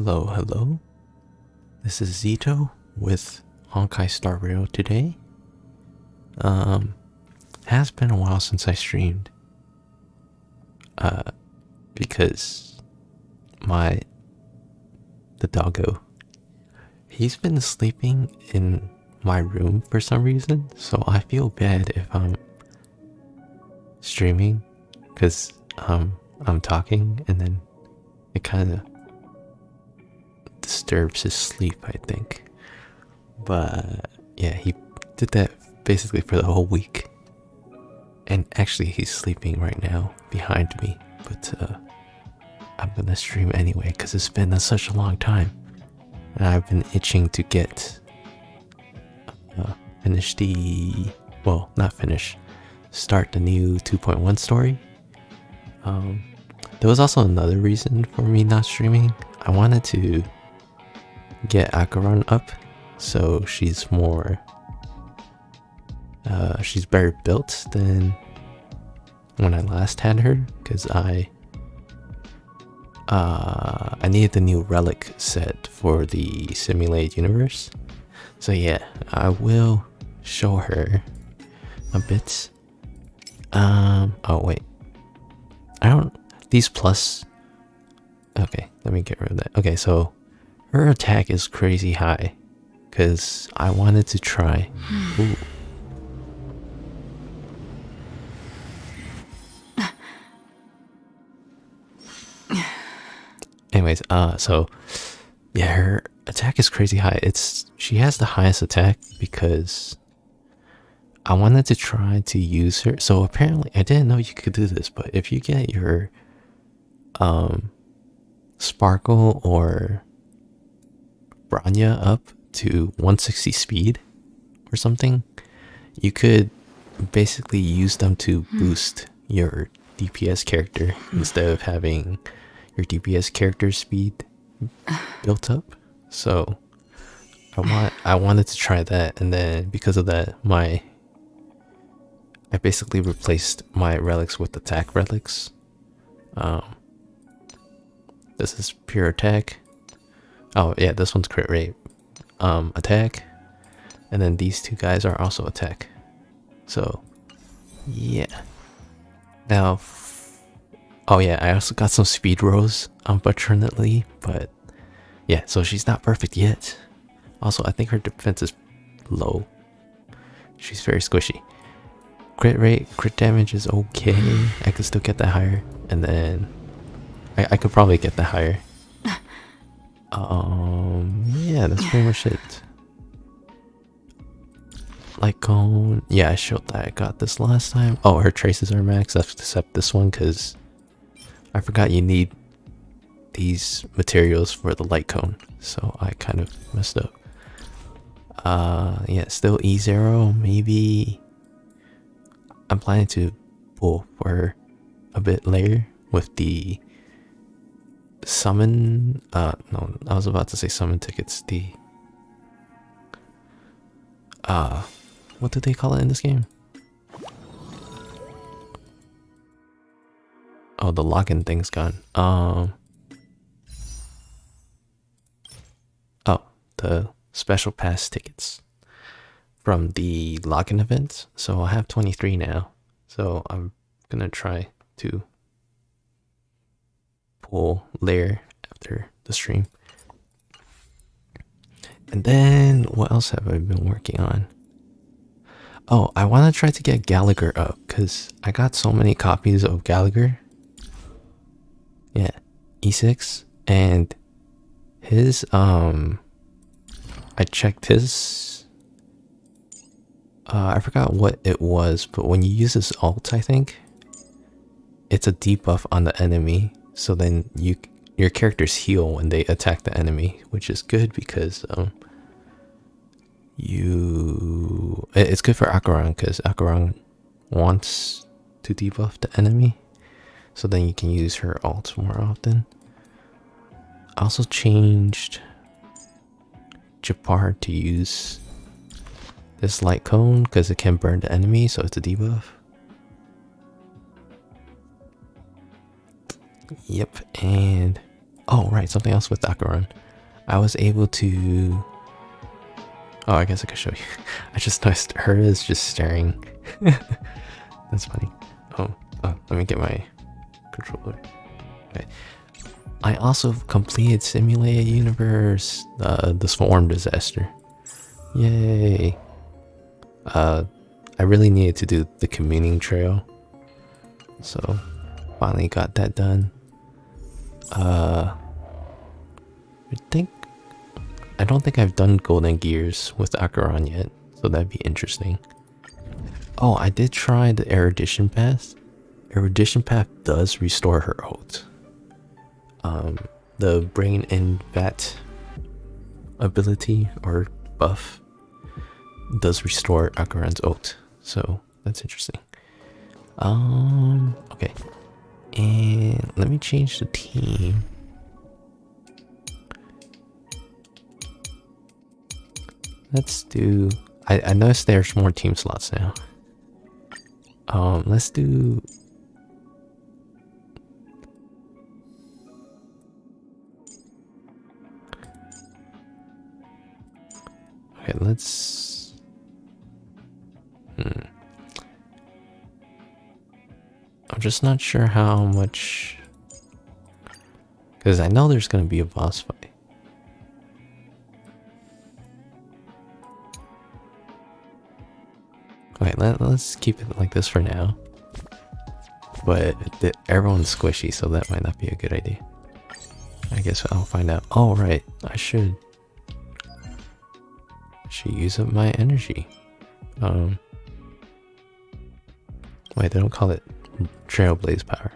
Hello, hello. This is Zito with Honkai Star Rail today. Has been a while since I streamed. Because the doggo, he's been sleeping in my room for some reason, so I feel bad if I'm streaming, because I'm talking and then it kind of disturbs his sleep, I think. But yeah, he did that basically for the whole week. And actually he's sleeping right now behind me, but I'm gonna stream anyway because it's been such a long time and I've been itching to get start the new 2.1 story. There was also another reason for me not streaming. I wanted to get Acheron up, so she's better built than when I last had her, because I needed the new relic set for the simulated universe. So yeah, I will show her a bit. Oh wait, these plus, okay, let me get rid of that. Okay, so her attack is crazy high because I wanted to try. Ooh. Anyways, so yeah, her attack is crazy high. She has the highest attack because I wanted to try to use her. So apparently, I didn't know you could do this, but if you get your Sparkle or Branya up to 160 speed or something, you could basically use them to boost your DPS character instead of having your DPS character speed built up. So I wanted to try that, and then because of that, I basically replaced my relics with attack relics. This is pure attack. Oh yeah, this one's crit rate, attack, and then these two guys are also attack. So yeah. Now, oh yeah, I also got some speed rolls, unfortunately, but yeah, so she's not perfect yet. Also, I think her defense is low. She's very squishy. Crit rate, crit damage is okay. I could still get that higher, and then I could probably get that higher. Yeah, that's pretty much it. Light cone, yeah, I showed that I got this last time. Oh, her traces are max, except this one, because I forgot you need these materials for the light cone, so I kind of messed up. Yeah, still E0, maybe. I'm planning to pull for her a bit later with the summon, no, I was about to say summon tickets, what do they call it in this game? Oh, the login thing's gone. Oh, the special pass tickets from the login event. So I have 23 now. So I'm gonna try to pull layer after the stream. And then what else have I been working on? Oh, I want to try to get Gallagher up because I got so many copies of Gallagher. Yeah, E6, and his I checked his I forgot what it was, but when you use his ult, I think it's a debuff on the enemy, so then your characters heal when they attack the enemy, which is good because it's good for Acheron because Acheron wants to debuff the enemy, so then you can use her ult more often. I also changed Japar to use this light cone because it can burn the enemy, so it's a debuff. Yep, and Oh, right, something else with Acheron. I was able to... Oh, I guess I could show you. I just noticed her is just staring. That's funny. Oh, let me get my controller. Okay. I also completed Simulated Universe, the Swarm Disaster. Yay! I really needed to do the communing trail, so finally got that done. I don't think I've done Golden Gears with Acheron yet, so that'd be interesting. Oh, I did try the Erudition Path. Erudition Path does restore her ult. The Brain and Vat ability or buff does restore Acheron's ult, so that's interesting. Okay, and let me change the team. Let's do... I noticed there's more team slots now. Let's do... Okay, let's... I'm just not sure how much... Because I know there's going to be a boss fight. Okay, let's keep it like this for now. But everyone's squishy, so that might not be a good idea. I guess I'll find out. Oh, right. I should use up my energy. Wait, they don't call it Trailblaze power.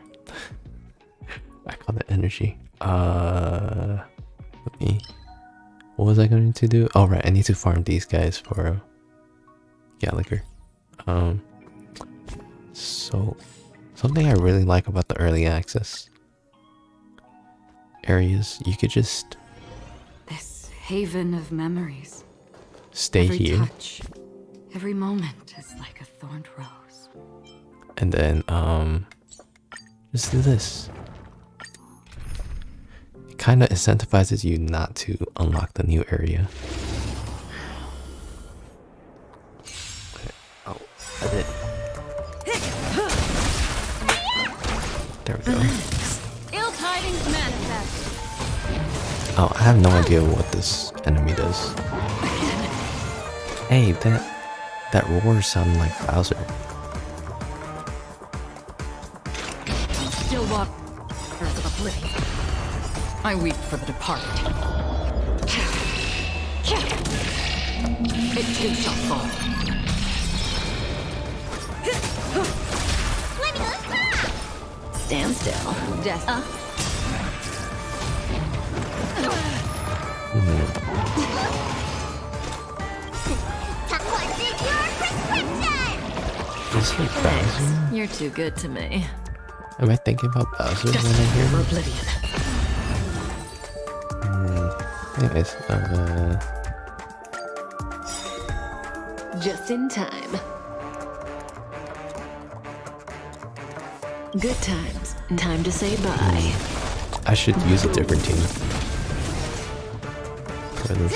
I call it energy. What was I going to do? Oh, right. I need to farm these guys for Gallagher. So something I really like about the early access areas, you could just this haven of memories. Stay every here. Touch, every moment is like a thorned rose. And then just do this. It kind of incentivizes you not to unlock the new area. Okay. Oh, I did. There we go. Ill tidings manifest. Oh, I have no idea what this enemy does. Hey, that roar sounded like Bowser. Still waters of oblivion. I weep for the departed. It too shall fall. Stand still. Death. Is it Bowser? You're too good to me. Am I thinking about Bowser when I hear this? Oblivion. Anyways, Just in time. Good times. Time to say bye. I should use a different team for this.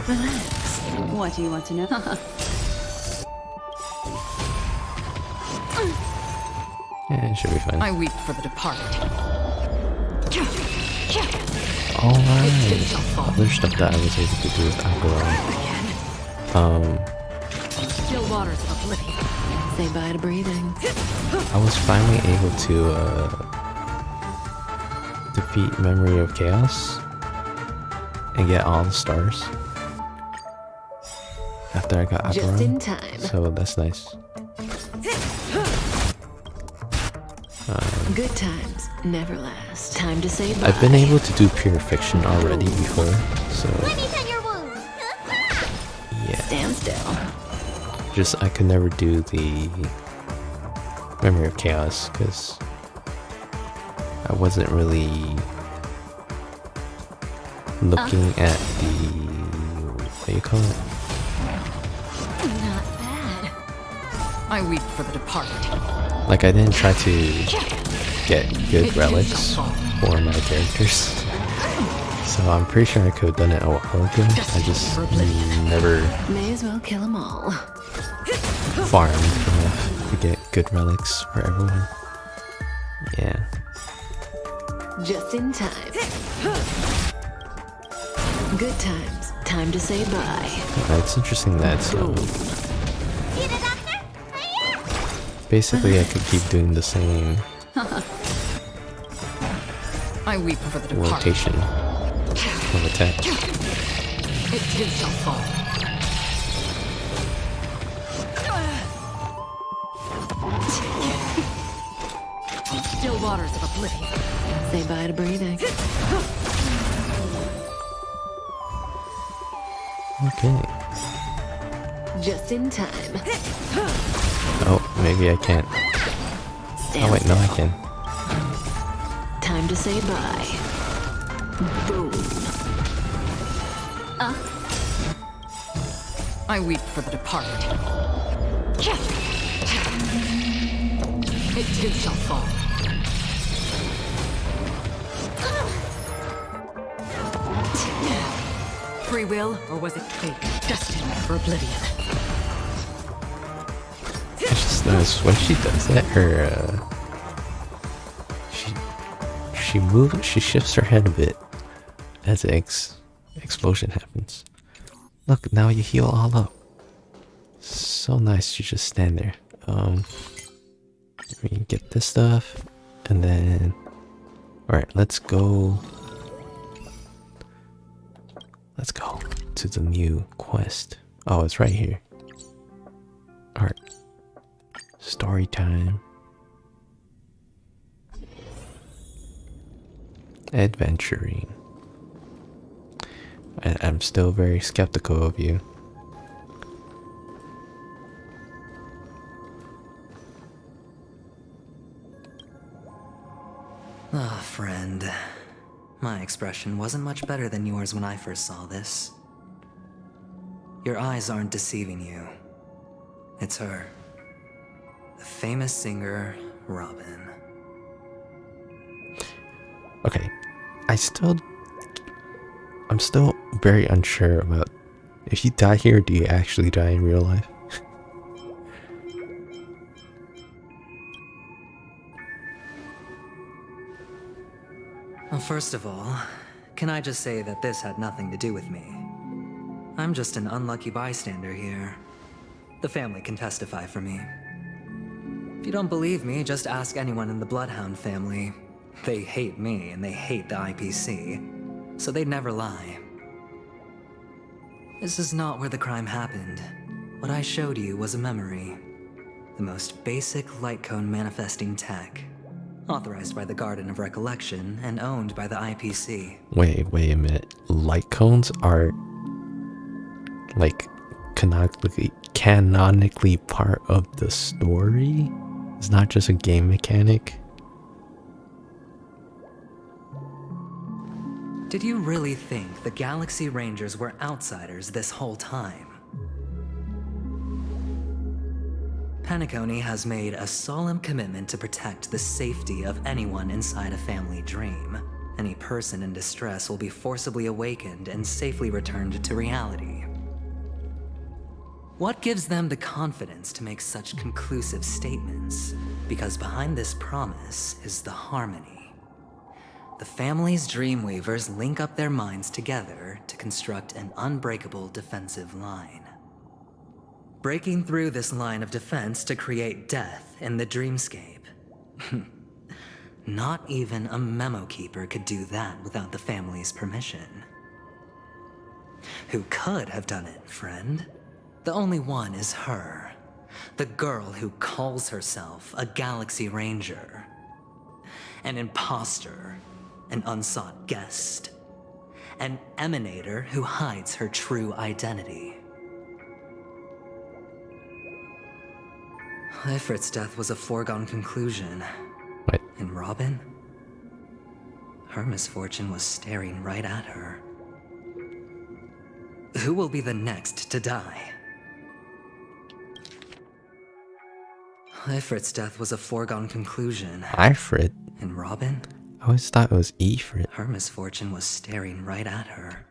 Relax. What do you want to know? Yeah, it should be fine. I weep for the departed. Alright. Other stuff that I was able to do with Acheron. Still waters of oblivion. Say bye to breathing. I was finally able to defeat Memory of Chaos and get all the stars after I got Just in Acheron. time. So that's nice. Good times never last. Time to say bye. I've been able to do Pure Fiction already before, so yeah. Stand still. Just I could never do the Memory of Chaos because I wasn't really looking at the what do you call it? Not bad. I weep for the departed. Like I didn't try to get good relics for my characters. So I'm pretty sure I could have done it a while ago. I just never May as well kill them all. farmed enough to get good relics for everyone. Yeah. Just in time. Good times. Time to say bye. It's interesting that basically I could keep doing the same I weep for the departed. rotation of attack. It too shall fall. Still waters of oblivion. Say bye to breathing. Okay. Just in time. Oh, maybe I can't. Stand Oh wait, no I still. can. Time to say bye. Boom. I weep for the departed. It too shall fall. Free will, or was it fate, destined for oblivion? I just noticed when she does that, her she shifts her head a bit as the explosion happens. Look, now you heal all up. So nice to just stand there. We can get this stuff, and then alright, let's go to the new quest. Oh, it's right here. Alright. Story time. Adventuring. I'm still very skeptical of you. Ah, friend. My expression wasn't much better than yours when I first saw this. Your eyes aren't deceiving you. It's her. The famous singer, Robin. Okay. I'm still very unsure about if you die here, do you actually die in real life? Well, first of all, can I just say that this had nothing to do with me? I'm just an unlucky bystander here. The family can testify for me. If you don't believe me, just ask anyone in the Bloodhound family. They hate me and they hate the IPC, so they'd never lie. This is not where the crime happened. What I showed you was a memory. The most basic light cone manifesting tech. Authorized by the Garden of Recollection and owned by the IPC. Wait a minute. Light cones are like canonically part of the story? It's not just a game mechanic? Did you really think the Galaxy Rangers were outsiders this whole time? Penacony has made a solemn commitment to protect the safety of anyone inside a family dream. Any person in distress will be forcibly awakened and safely returned to reality. What gives them the confidence to make such conclusive statements? Because behind this promise is the harmony. The family's Dreamweavers link up their minds together to construct an unbreakable defensive line. Breaking through this line of defense to create death in the dreamscape. Not even a memo keeper could do that without the family's permission. Who could have done it, friend? The only one is her. The girl who calls herself a Galaxy Ranger. An imposter. An unsought guest. An emanator who hides her true identity. Ifrit's death was a foregone conclusion. What? And Robin? Her misfortune was staring right at her. Who will be the next to die? Ifrit's death was a foregone conclusion. Ifrit? And Robin? I always thought it was Ifrit. Her misfortune was staring right at her.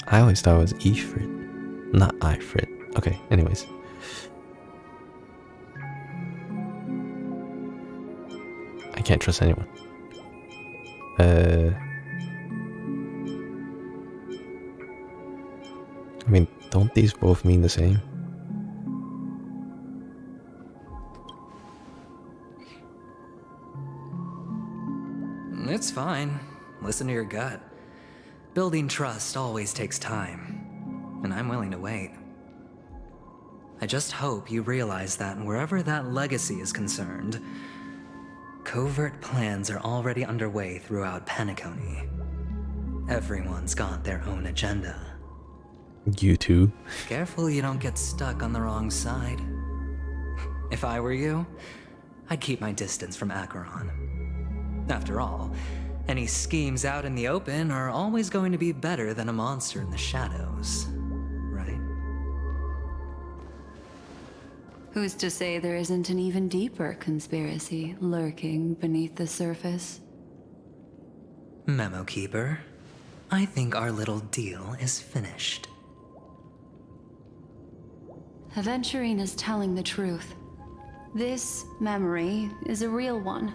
I always thought it was Ifrit, not Ifrit. Okay, anyways. I can't trust anyone. I mean, don't these both mean the same? It's fine. Listen to your gut. Building trust always takes time, and I'm willing to wait. I just hope you realize that wherever that legacy is concerned, covert plans are already underway throughout Penacony. Everyone's got their own agenda. You too? Careful you don't get stuck on the wrong side. If I were you, I'd keep my distance from Acheron. After all, any schemes out in the open are always going to be better than a monster in the shadows, right? Who's to say there isn't an even deeper conspiracy lurking beneath the surface? Memo Keeper, I think our little deal is finished. Aventurine is telling the truth. This memory is a real one,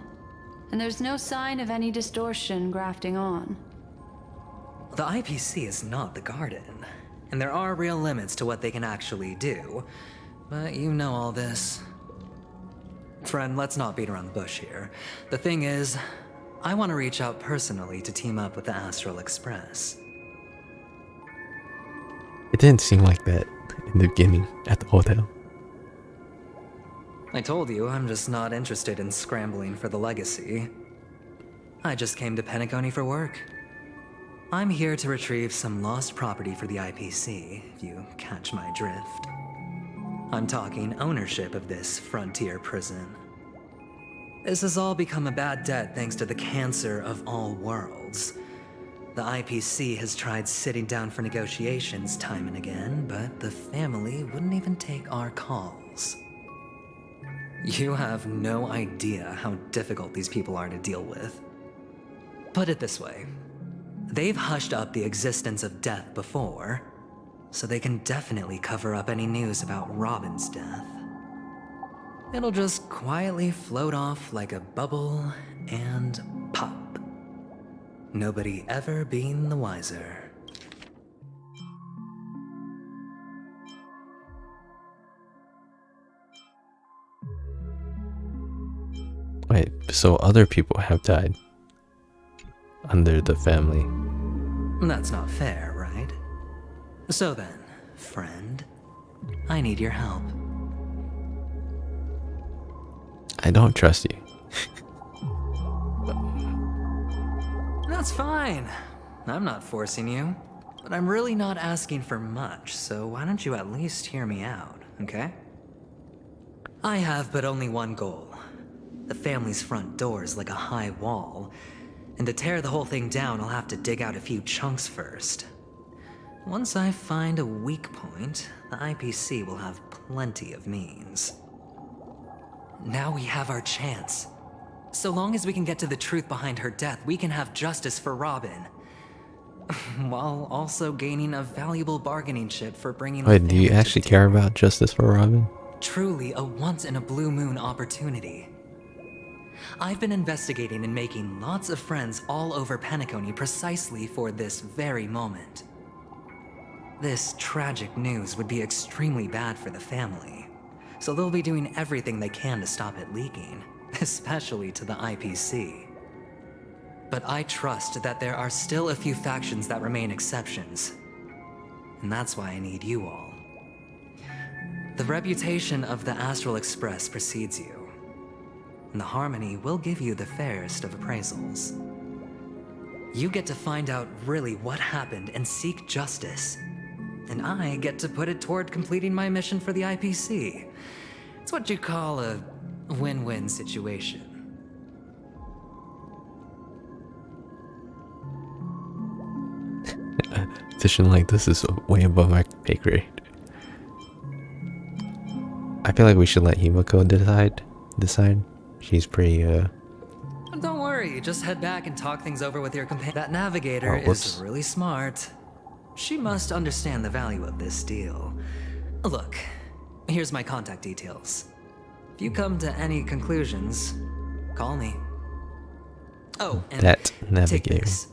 and there's no sign of any distortion grafting on. The IPC is not the Garden, and there are real limits to what they can actually do, but you know all this. Friend, let's not beat around the bush here. The thing is, I want to reach out personally to team up with the Astral Express. It didn't seem like that in the beginning at the hotel. I told you, I'm just not interested in scrambling for the legacy. I just came to Penacony for work. I'm here to retrieve some lost property for the IPC, if you catch my drift. I'm talking ownership of this frontier prison. This has all become a bad debt thanks to the cancer of all worlds. The IPC has tried sitting down for negotiations time and again, but the family wouldn't even take our calls. You have no idea how difficult these people are to deal with. Put it this way, they've hushed up the existence of death before, so they can definitely cover up any news about Robin's death. It'll just quietly float off like a bubble and pop. Nobody ever being the wiser. Wait, so other people have died under the family? That's not fair, right? So then, friend, I need your help. I don't trust you. That's fine. I'm not forcing you, but I'm really not asking for much, so why don't you at least hear me out, okay? I have but only one goal. The family's front door is like a high wall, and to tear the whole thing down, I'll have to dig out a few chunks first. Once I find a weak point, the IPC will have plenty of means. Now we have our chance. So long as we can get to the truth behind her death, we can have justice for Robin. While also gaining a valuable bargaining chip for bringing the Wait, do you family to actually care about justice for Robin? Truly a once-in-a-blue-moon opportunity. I've been investigating and making lots of friends all over Penacony precisely for this very moment. This tragic news would be extremely bad for the family, so they'll be doing everything they can to stop it leaking, especially to the IPC. But I trust that there are still a few factions that remain exceptions, and that's why I need you all. The reputation of the Astral Express precedes you, and the Harmony will give you the fairest of appraisals. You get to find out really what happened and seek justice, and I get to put it toward completing my mission for the IPC. It's what you call a win-win situation. Fishing like this is way above my pay grade. I feel like we should let Himiko decide this side. She's pretty, Don't worry, just head back and talk things over with your companion. That navigator Oh, whoops. is really smart. She must understand the value of this deal. Look, here's my contact details. If you come to any conclusions, call me. Oh, and that take navigator. this.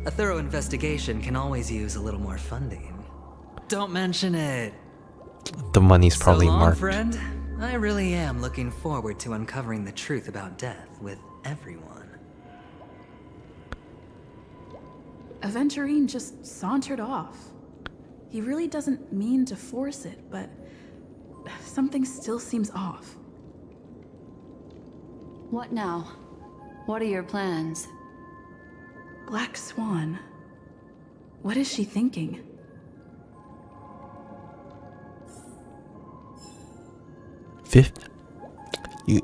A thorough investigation can always use a little more funding. Don't mention it. The money's probably so long, marked. friend. I really am looking forward to uncovering the truth about death with everyone. Aventurine just sauntered off. He really doesn't mean to force it, but something still seems off. What now? What are your plans? Black Swan. What is she thinking?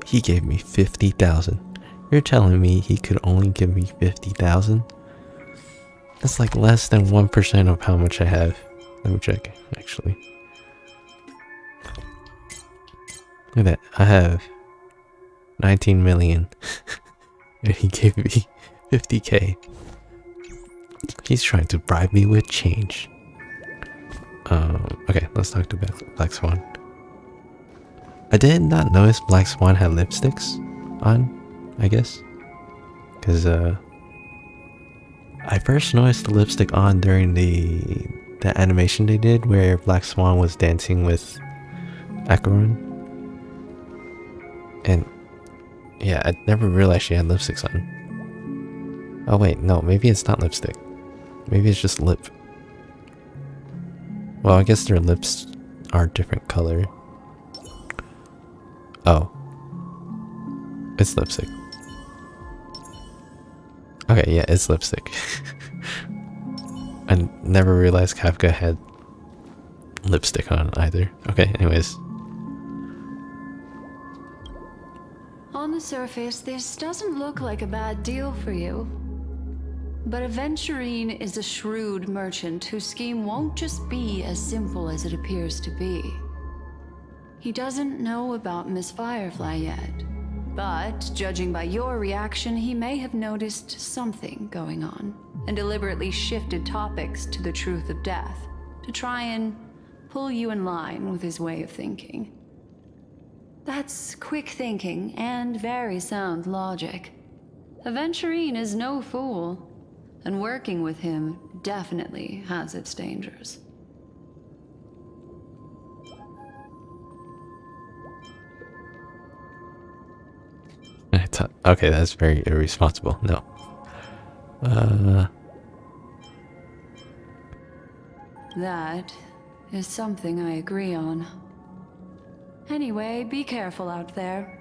He gave me 50,000. You're telling me he could only give me 50,000? That's like less than 1% of how much I have. Let me check, actually. Look at that. I have 19 million. And he gave me 50k. He's trying to bribe me with change. Okay, let's talk to Black Swan. I did not notice Black Swan had lipsticks on, I guess. Because, I first noticed the lipstick on during the animation they did where Black Swan was dancing with Acheron. And, yeah, I never realized she had lipsticks on. Oh wait, no, maybe it's not lipstick. Maybe it's just lip. Well, I guess their lips are different color. Oh. It's lipstick. Okay, yeah, it's lipstick. I never realized Kafka had lipstick on either. Okay, anyways. On the surface, this doesn't look like a bad deal for you. But Aventurine is a shrewd merchant whose scheme won't just be as simple as it appears to be. He doesn't know about Miss Firefly yet, but judging by your reaction, he may have noticed something going on and deliberately shifted topics to the truth of death to try and pull you in line with his way of thinking. That's quick thinking and very sound logic. Aventurine is no fool, and working with him definitely has its dangers. Okay, that's very irresponsible. No. That is something I agree on. Anyway, be careful out there.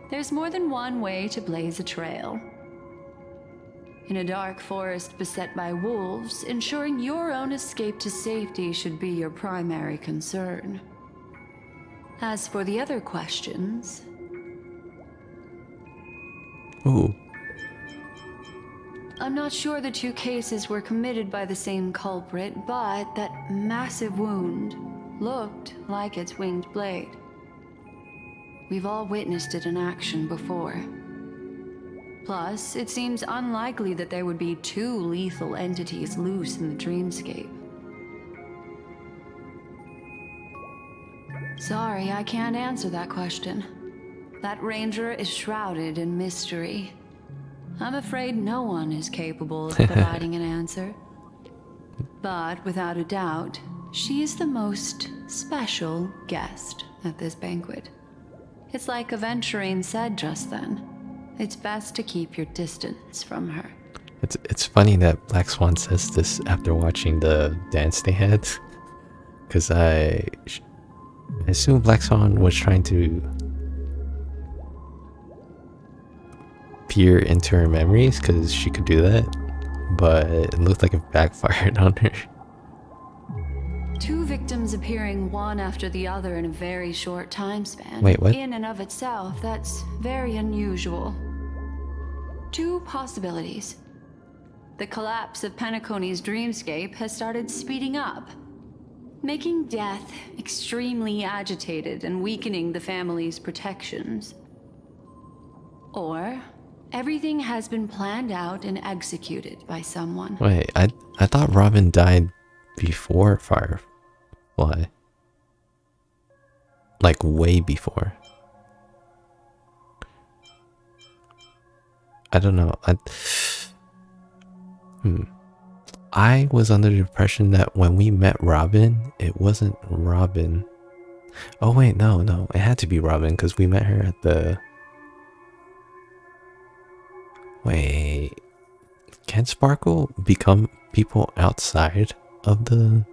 There's more than one way to blaze a trail. In a dark forest beset by wolves, ensuring your own escape to safety should be your primary concern. As for the other questions... Ooh. I'm not sure the two cases were committed by the same culprit, but that massive wound looked like its winged blade. We've all witnessed it in action before. Plus, it seems unlikely that there would be two lethal entities loose in the dreamscape. Sorry, I can't answer that question. That ranger is shrouded in mystery. I'm afraid no one is capable of providing an answer. But without a doubt, she is the most special guest at this banquet. It's like Aventurine said just then. It's best to keep your distance from her. It's funny that Black Swan says this after watching the dance they had. Because I assume Black Swan was trying to peer into her memories because she could do that, but it looked like it backfired on her. Two victims appearing one after the other in a very short time span. Wait, what? In and of itself, that's very unusual. Two possibilities. The collapse of Penacony's dreamscape has started speeding up, making death extremely agitated and weakening the family's protections. Or everything has been planned out and executed by someone. Wait, I thought Robin died before Firefly. Like way before. I don't know. I was under the impression that when we met Robin, it wasn't Robin. Oh wait, no, it had to be Robin because we met her at the... Wait, can Sparkle become people outside of the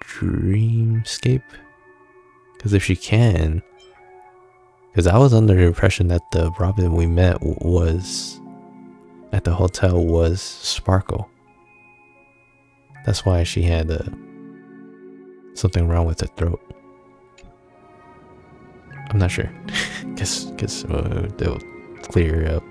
dreamscape? Because if she can... Because I was under the impression that the Robin we met was... at the hotel was Sparkle. That's why she had something wrong with her throat. I'm not sure. Guess they'll clear it up.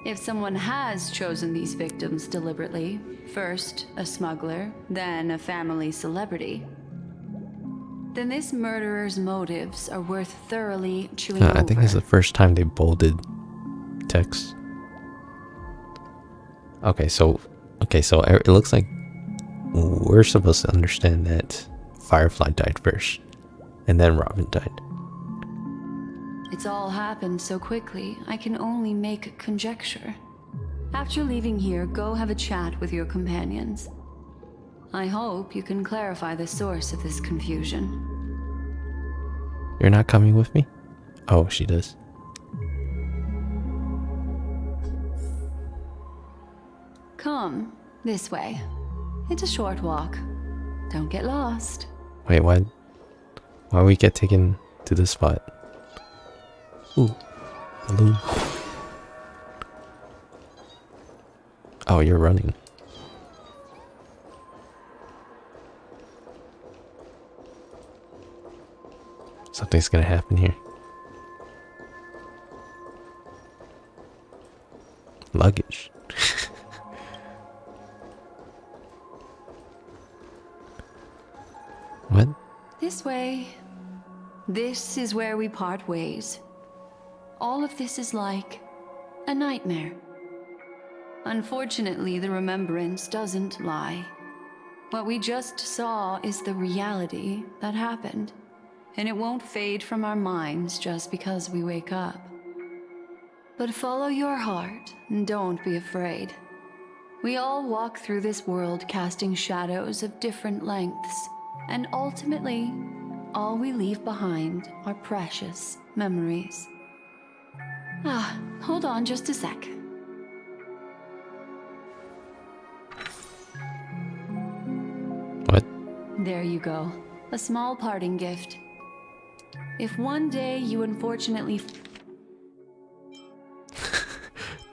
If someone has chosen these victims deliberately, first a smuggler, then a family celebrity, then this murderer's motives are worth thoroughly chewing over. I think it's the first time they bolded text. Okay, so it looks like we're supposed to understand that Firefly died first, and then Robin died. It's all happened so quickly, I can only make conjecture. After leaving here, go have a chat with your companions. I hope you can clarify the source of this confusion. You're not coming with me? Oh, she does. Come, this way. It's a short walk. Don't get lost. Wait, why we get taken to this spot? Ooh, balloon. Oh, you're running. Something's gonna happen here. Luggage. What? This way. This is where we part ways. All of this is like a nightmare. Unfortunately, the remembrance doesn't lie. What we just saw is the reality that happened, and it won't fade from our minds just because we wake up. But follow your heart and don't be afraid. We all walk through this world casting shadows of different lengths, and ultimately, all we leave behind are precious memories. Hold on just a sec. What? There you go. A small parting gift. If one day you unfortunately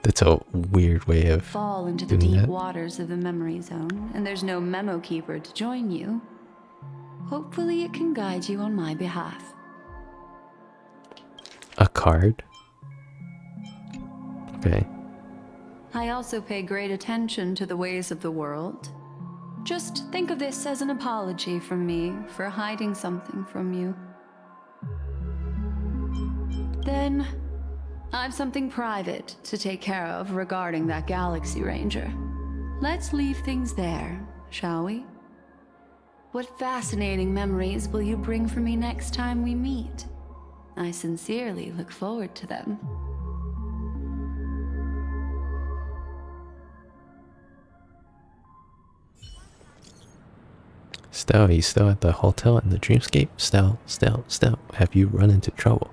That's a weird way of fall into the doing deep that. waters of the memory zone, and there's no memo keeper to join you, hopefully it can guide you on my behalf. A card? Okay. I also pay great attention to the ways of the world. Just think of this as an apology from me for hiding something from you. Then, I've something private to take care of regarding that Galaxy Ranger. Let's leave things there, shall we? What fascinating memories will you bring for me next time we meet? I sincerely look forward to them. Stell, are you still at the hotel in the dreamscape? Stell, have you run into trouble?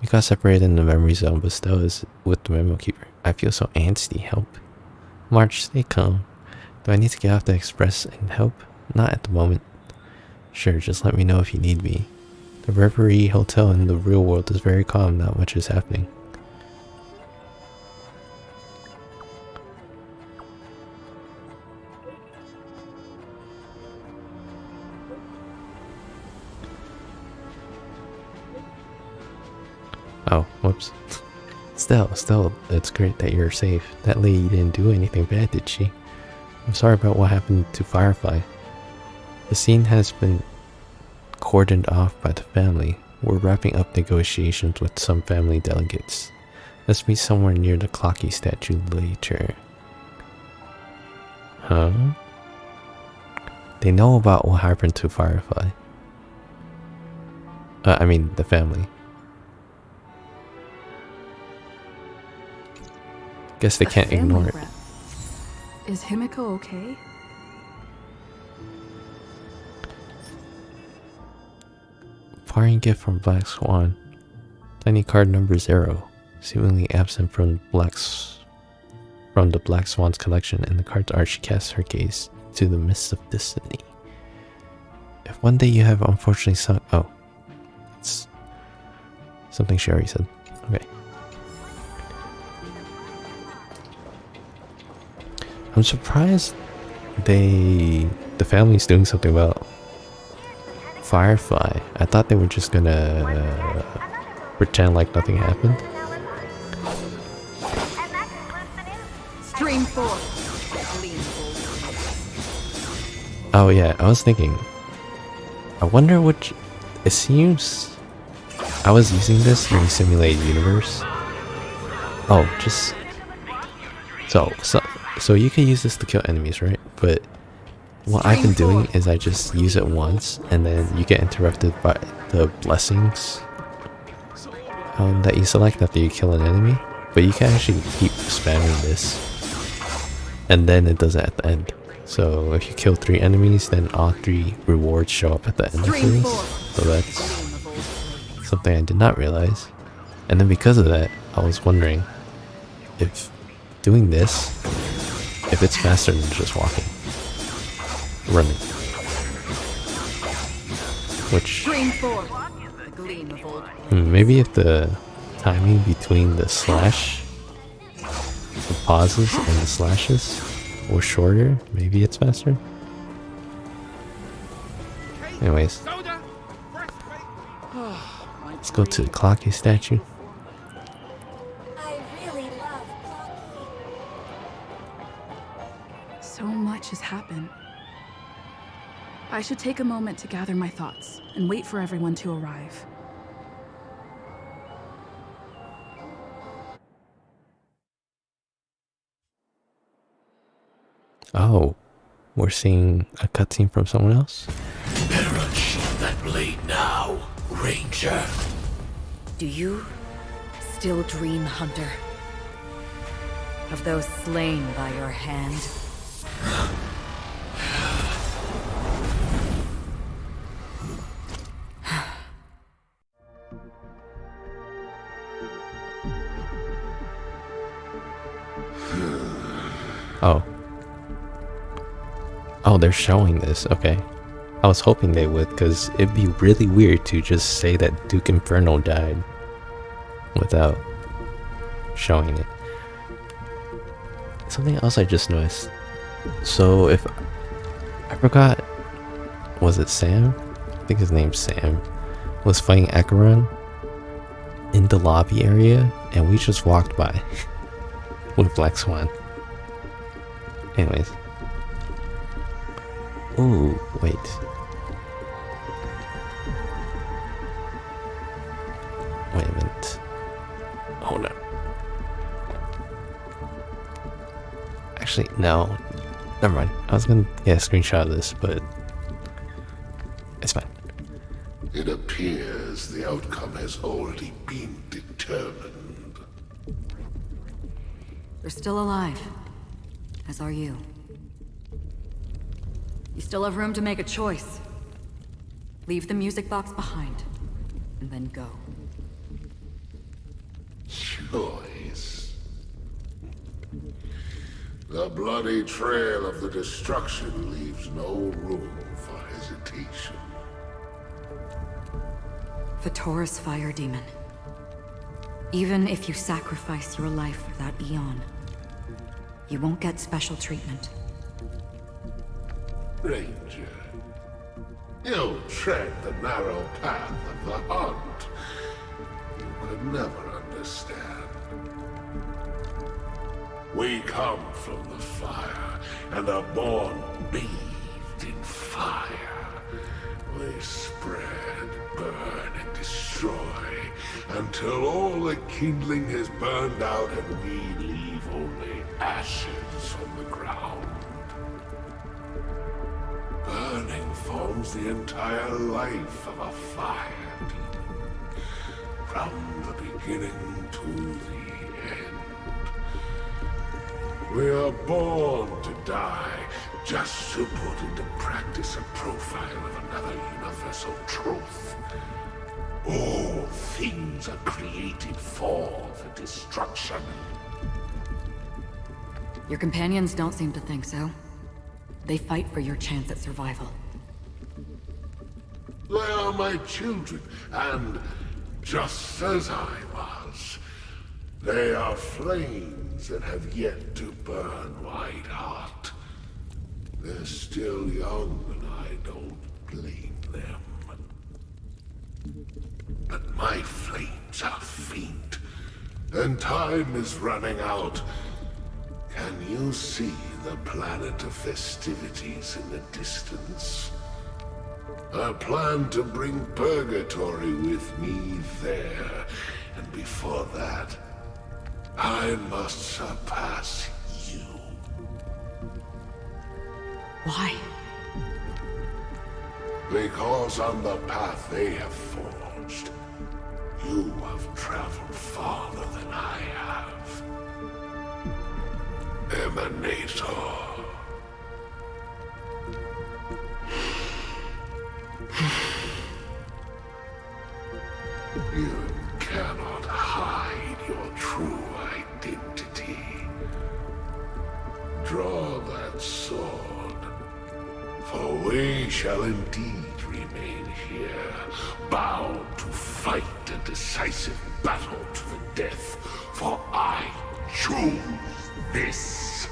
We got separated in the memory zone, but Stell is with the memo keeper. I feel so angsty. Help. March, stay calm. Do I need to get off the express and help? Not at the moment. Sure, just let me know if you need me. The Reverie Hotel in the real world is very calm, not much is happening. Oh, whoops. Stell, it's great that you're safe. That lady didn't do anything bad, did she? I'm sorry about what happened to Firefly. The scene has been cordoned off by the family. We're wrapping up negotiations with some family delegates. Let's meet somewhere near the Clocky statue later. Huh? They know about what happened to Firefly. I mean, the family. Guess they can't ignore it. Is Himiko okay? Parting gift from Black Swan. Tiny card number 0. Seemingly absent from the Black Swan's collection. In the card's art, she casts her gaze to the mist of destiny. If one day you have unfortunately sunk... Oh. It's something she already said. Okay. I'm surprised the family's doing something about Firefly. I thought they were just gonna pretend like nothing happened. Stream 4. Oh yeah, I was thinking. I wonder which... It seems... I was using this in the simulated universe. Oh, just... So you can use this to kill enemies, right? But what I've been doing is I just use it once, and then you get interrupted by the blessings that you select after you kill an enemy. But you can actually keep spamming this, and then it does it at the end. So if you kill 3 enemies, then all 3 rewards show up at the end of things. So that's something I did not realize. And then because of that, I was wondering if doing this, if it's faster than just walking, running. Which, maybe if the timing between the slash, the pauses and the slashes were shorter, maybe it's faster. Anyways, let's go to the Clocky statue. So much has happened. I should take a moment to gather my thoughts and wait for everyone to arrive. Oh, we're seeing a cutscene from someone else? Perish that blade now, Ranger. Do you still dream, Hunter? Of those slain by your hand? Oh. Oh, they're showing this. Okay. I was hoping they would, because it'd be really weird to just say that Duke Inferno died without showing it. Something else I just noticed. So if... I forgot... Was it Sam? I think his name's Sam. Was fighting Acheron in the lobby area, and we just walked by with Black Swan. Anyways. Ooh, wait. Wait a minute. Hold on. Actually, no. Never mind. I was gonna get a screenshot of this, but it's fine. It appears the outcome has already been determined. You're still alive. As are you. You still have room to make a choice. Leave the music box behind, and then go. Choice. The bloody trail of the destruction leaves no room for hesitation. Vatora's fire demon. Even if you sacrifice your life for that eon, you won't get special treatment. Ranger, you tread the narrow path of the hunt. You could never understand. We come from the fire, and are born bathed in fire. We slowly spread, burn, and destroy, until all the kindling has burned out and we leave only ashes on the ground. Burning forms the entire life of a fire demon, from the beginning to the end. We are born to die, just to put into practice a profile of another universal truth. All things are created for the destruction. Your companions don't seem to think so. They fight for your chance at survival. They are my children, and just as I was, they are flames that have yet to burn white hot. They're still young, and I don't blame them. But my flames are faint, and time is running out. Can you see the planet of festivities in the distance? I plan to bring Purgatory with me there, and before that, I must surpass you. Why? Because on the path they have forged, you have traveled farther than I have. Emanator. You cannot hide your true identity. Draw that sword, for we shall indeed remain here, bound to fight a decisive battle to the death, for I choose this.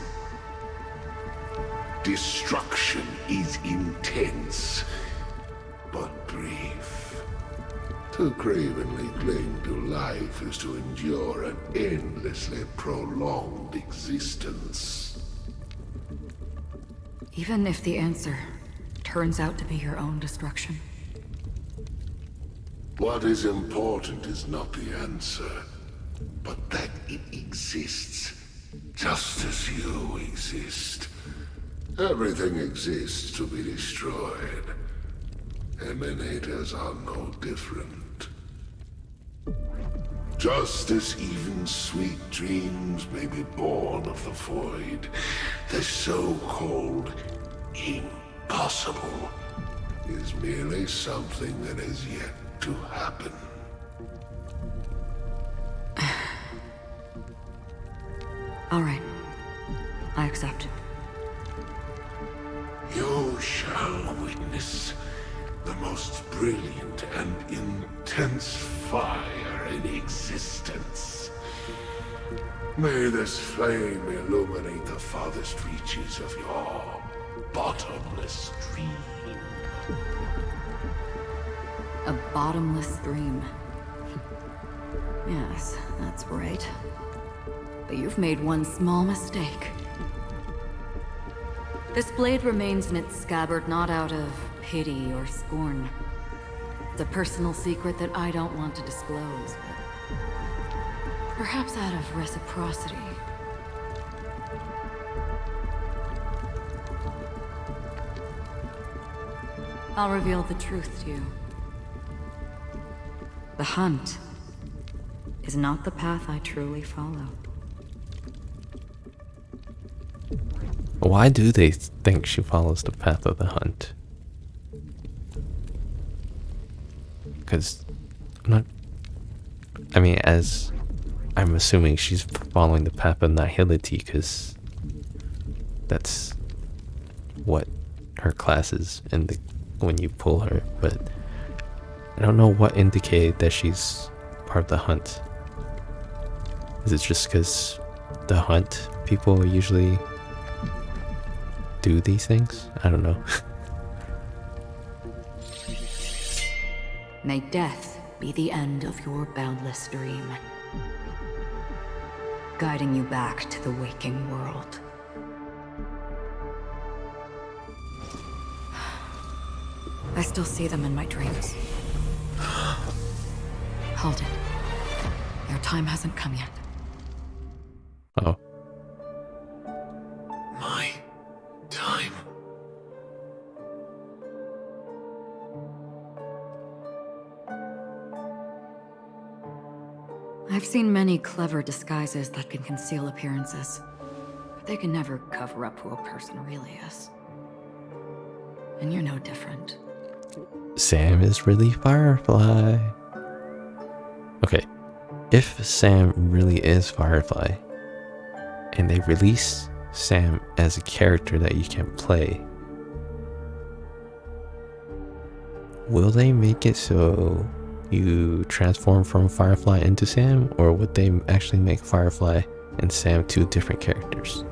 Destruction is intense, but brief. To cravenly cling to life is to endure an endlessly prolonged existence. Even if the answer turns out to be your own destruction. What is important is not the answer, but that it exists, just as you exist. Everything exists to be destroyed. Emanators are no different. Just as even sweet dreams may be born of the void, the so-called impossible is merely something that has yet to happen. All right. I accept. You shall witness the most brilliant and intense fire in existence. May this flame illuminate the farthest reaches of your bottomless dream. A bottomless stream. Yes, that's right. But you've made one small mistake. This blade remains in its scabbard not out of pity or scorn. It's a personal secret that I don't want to disclose, but perhaps out of reciprocity. I'll reveal the truth to you. The hunt is not the path I truly follow. Why do they think she follows the path of the hunt? Because as I'm assuming she's following the path of nihility, because that's what her class is when you pull her, but I don't know what indicated that she's part of the hunt. Is it just because the hunt people usually do these things? I don't know. May death be the end of your boundless dream, guiding you back to the waking world. I still see them in my dreams. Hold it. Their time hasn't come yet. Oh. My time. I've seen many clever disguises that can conceal appearances, but they can never cover up who a person really is. And you're no different. Sam is really Firefly. Okay, if Sam really is Firefly, and they release Sam as a character that you can play, will they make it so you transform from Firefly into Sam, or would they actually make Firefly and Sam two different characters?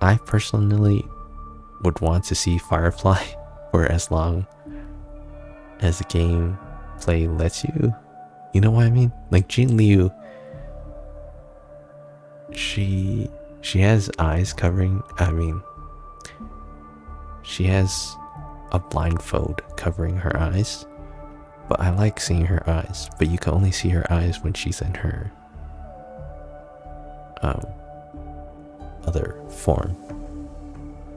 I personally would want to see Firefly for as long as the gameplay lets you. You know what I mean? Like Jean Liu, she has eyes covering, she has a blindfold covering her eyes, but I like seeing her eyes, but you can only see her eyes when she's in her other form.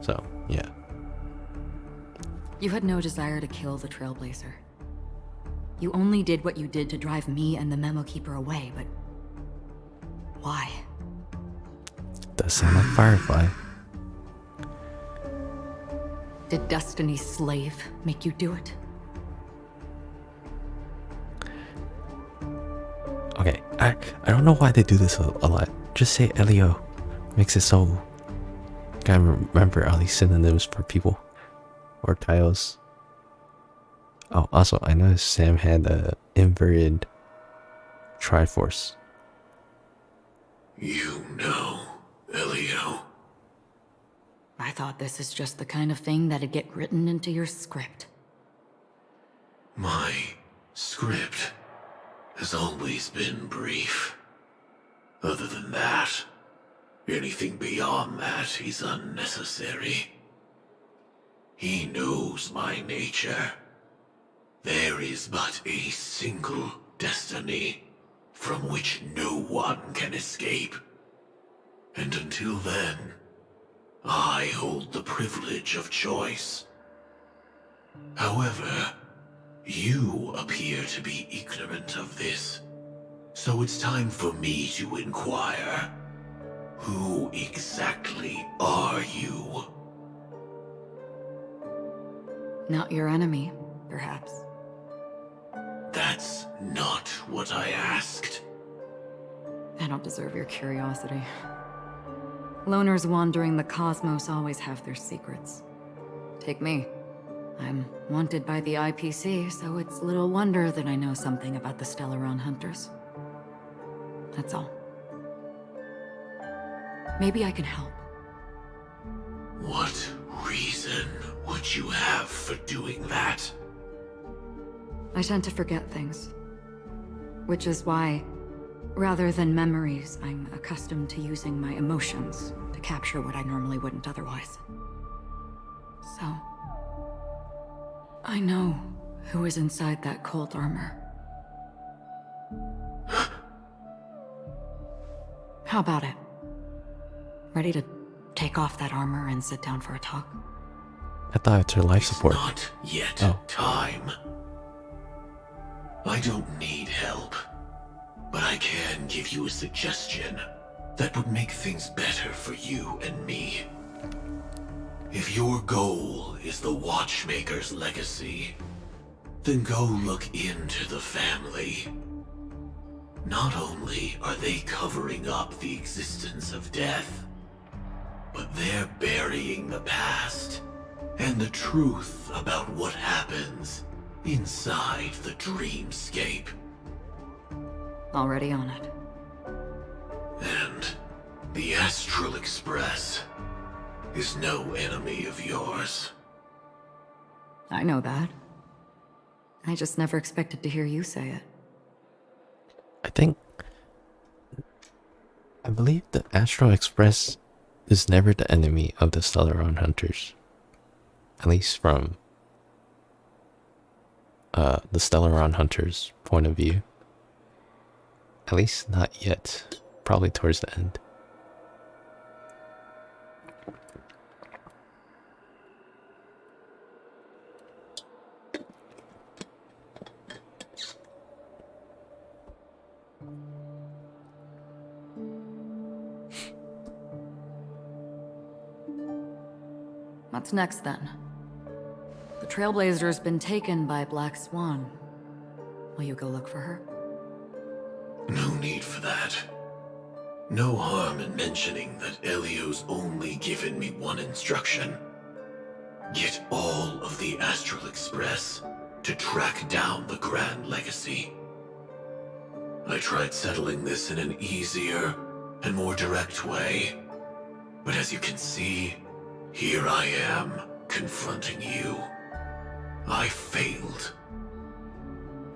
So yeah. You had no desire to kill the Trailblazer. You only did what you did to drive me and the Memo Keeper away, but why? Does sound like Firefly. Did Destiny's slave make you do it? Okay, I don't know why they do this a lot. Just say Elio. Makes it so... Gotta remember all these synonyms for people. Or tiles. Oh, also, I noticed Sam had a inverted Triforce. You know, Elio. I thought this is just the kind of thing that'd get written into your script. My script has always been brief. Other than that, anything beyond that is unnecessary. He knows my nature. There is but a single destiny from which no one can escape. And until then, I hold the privilege of choice. However, you appear to be ignorant of this, so it's time for me to inquire. Who exactly are you? Not your enemy, perhaps. That's not what I asked. I don't deserve your curiosity. Loners wandering the cosmos always have their secrets. Take me. I'm wanted by the IPC, so it's little wonder that I know something about the Stellaron Hunters. That's all. Maybe I can help. What reason would you have for doing that? I tend to forget things. Which is why, rather than memories, I'm accustomed to using my emotions to capture what I normally wouldn't otherwise. So, I know who is inside that cold armor. How about it? Ready to take off that armor and sit down for a talk? I thought it's her life support. Not yet time. I don't need help, but I can give you a suggestion that would make things better for you and me. If your goal is the Watchmaker's legacy, then go look into the family. Not only are they covering up the existence of death, but they're burying the past and the truth about what happens inside the dreamscape. Already on it. And the Astral Express is no enemy of yours. I know that. I just never expected to hear you say it. I believe the Astral Express is never the enemy of the Stellaron Hunters. At least from the Stellaron Hunter's point of view. At least not yet. Probably towards the end. What's next then? The Trailblazer's been taken by Black Swan. Will you go look for her? No need for that. No harm in mentioning that Elio's only given me one instruction. Get all of the Astral Express to track down the Grand Legacy. I tried settling this in an easier and more direct way, but as you can see, here I am, confronting you. I failed.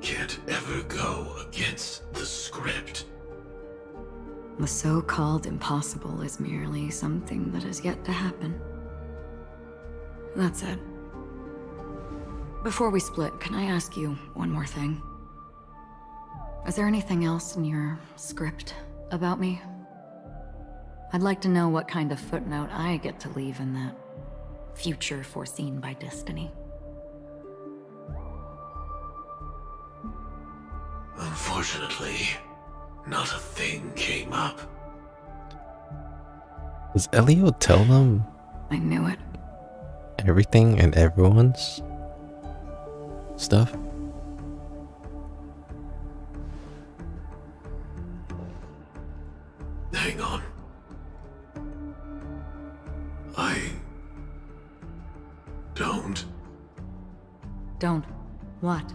Can't ever go against the script. The so-called impossible is merely something that has yet to happen. That's it. Before we split, can I ask you one more thing? Is there anything else in your script about me? I'd like to know what kind of footnote I get to leave in that future foreseen by destiny. Unfortunately, not a thing came up. Does Elio tell them I knew it. everything and everyone's stuff? Hang on. I don't. Don't. What?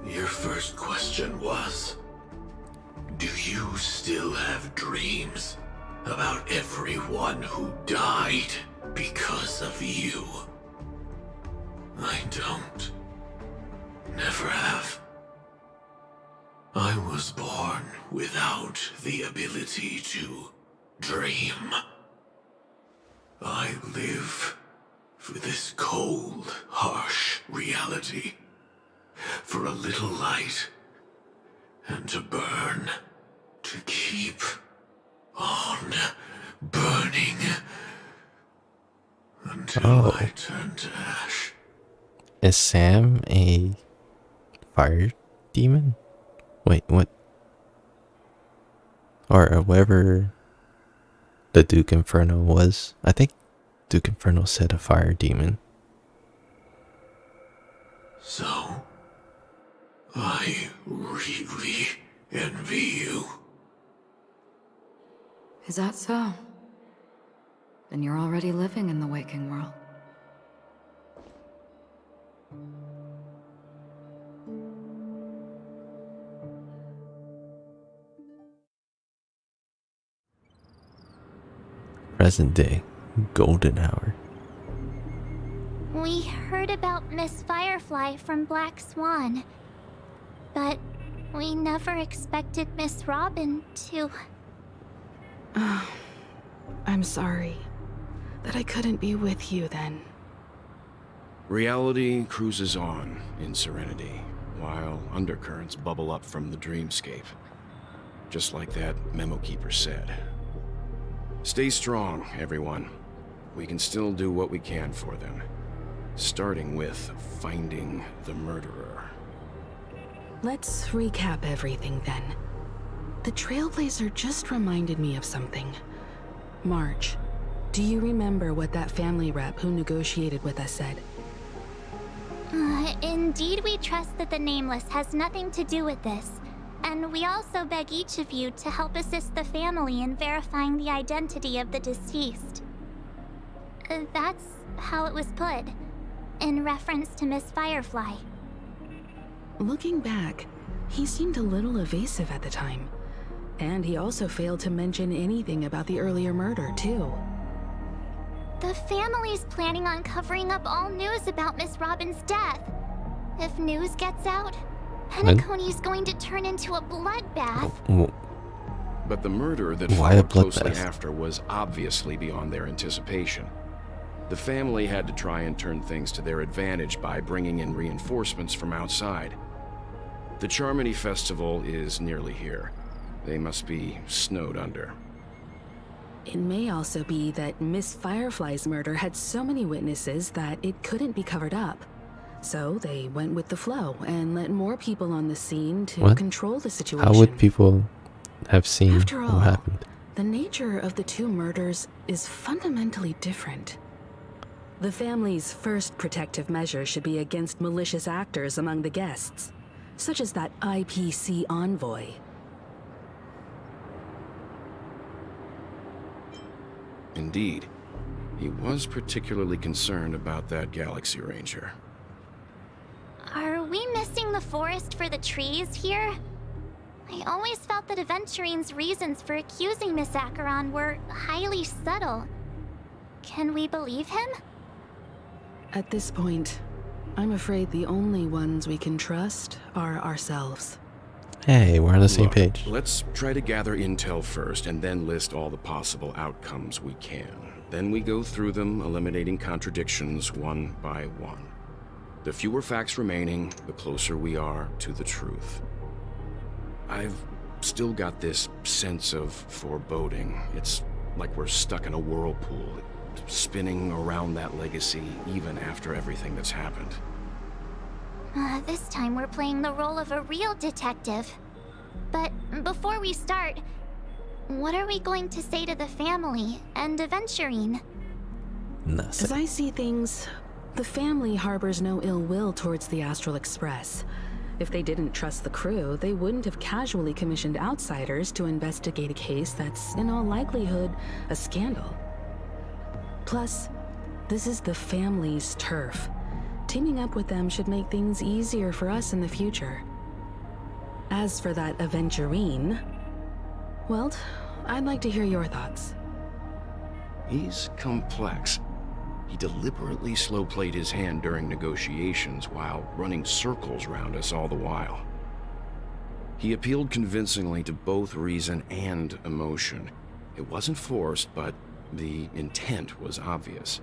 Your first question was, do you still have dreams about everyone who died because of you? I don't. Never have. I was born without the ability to dream. I live for this cold, harsh reality. For a little light, and to burn, to keep on burning, until I turn to ash. Is Sam a fire demon? Wait, what? Or whatever the Duke Inferno was. I think Duke Inferno said a fire demon. So, I really envy you. Is that so? Then you're already living in the waking world. Present day, golden hour. We heard about Miss Firefly from Black Swan, but we never expected Miss Robin to... I'm sorry that I couldn't be with you then. Reality cruises on in serenity, while undercurrents bubble up from the dreamscape. Just like that memo keeper said. Stay strong, everyone. We can still do what we can for them. Starting with finding the murderer. Let's recap everything then. The Trailblazer just reminded me of something. March, do you remember what that family rep who negotiated with us said? Indeed, we trust that the Nameless has nothing to do with this. And we also beg each of you to help assist the family in verifying the identity of the deceased. That's how it was put, in reference to Miss Firefly. Looking back, he seemed a little evasive at the time. And he also failed to mention anything about the earlier murder, too. The family's planning on covering up all news about Miss Robin's death. If news gets out, Penacony's going to turn into a bloodbath. But the murder that Why a followed closely bloodbath? after was obviously beyond their anticipation. The family had to try and turn things to their advantage by bringing in reinforcements from outside. The Charmony Festival is nearly here. They must be snowed under. It may also be that Miss Firefly's murder had so many witnesses that it couldn't be covered up. So they went with the flow and let more people on the scene to What? control the situation. How would people have seen After all, what happened? the nature of the two murders is fundamentally different. The family's first protective measure should be against malicious actors among the guests, such as that IPC envoy. Indeed. He was particularly concerned about that Galaxy Ranger. Are we missing the forest for the trees here? I always felt that Aventurine's reasons for accusing Miss Acheron were highly subtle. Can we believe him? At this point, I'm afraid the only ones we can trust are ourselves. Hey, we're on the same Look, page. Let's try to gather intel first and then list all the possible outcomes we can. Then we go through them, eliminating contradictions one by one. The fewer facts remaining, the closer we are to the truth. I've still got this sense of foreboding. It's like we're stuck in a whirlpool, spinning around that legacy even after everything that's happened. This time we're playing the role of a real detective. But before we start, what are we going to say to the family and Aventurine? Nothing. As I see things, the family harbors no ill will towards the Astral Express. If they didn't trust the crew, they wouldn't have casually commissioned outsiders to investigate a case that's, in all likelihood, a scandal. Plus, this is the family's turf. Teaming up with them should make things easier for us in the future. As for that Aventurine, well, I'd like to hear your thoughts. He's complex. He deliberately slow-played his hand during negotiations while running circles around us all the while. He appealed convincingly to both reason and emotion. It wasn't forced, but the intent was obvious.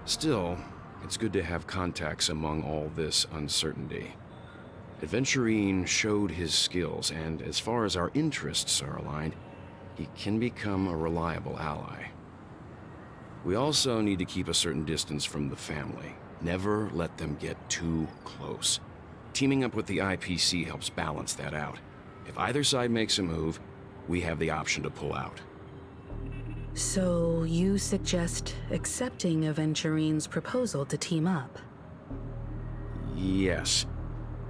Still, it's good to have contacts among all this uncertainty. Aventurine showed his skills, and as far as our interests are aligned, he can become a reliable ally. We also need to keep a certain distance from the family. Never let them get too close. Teaming up with the IPC helps balance that out. If either side makes a move, we have the option to pull out. So you suggest accepting Aventurine's proposal to team up? Yes.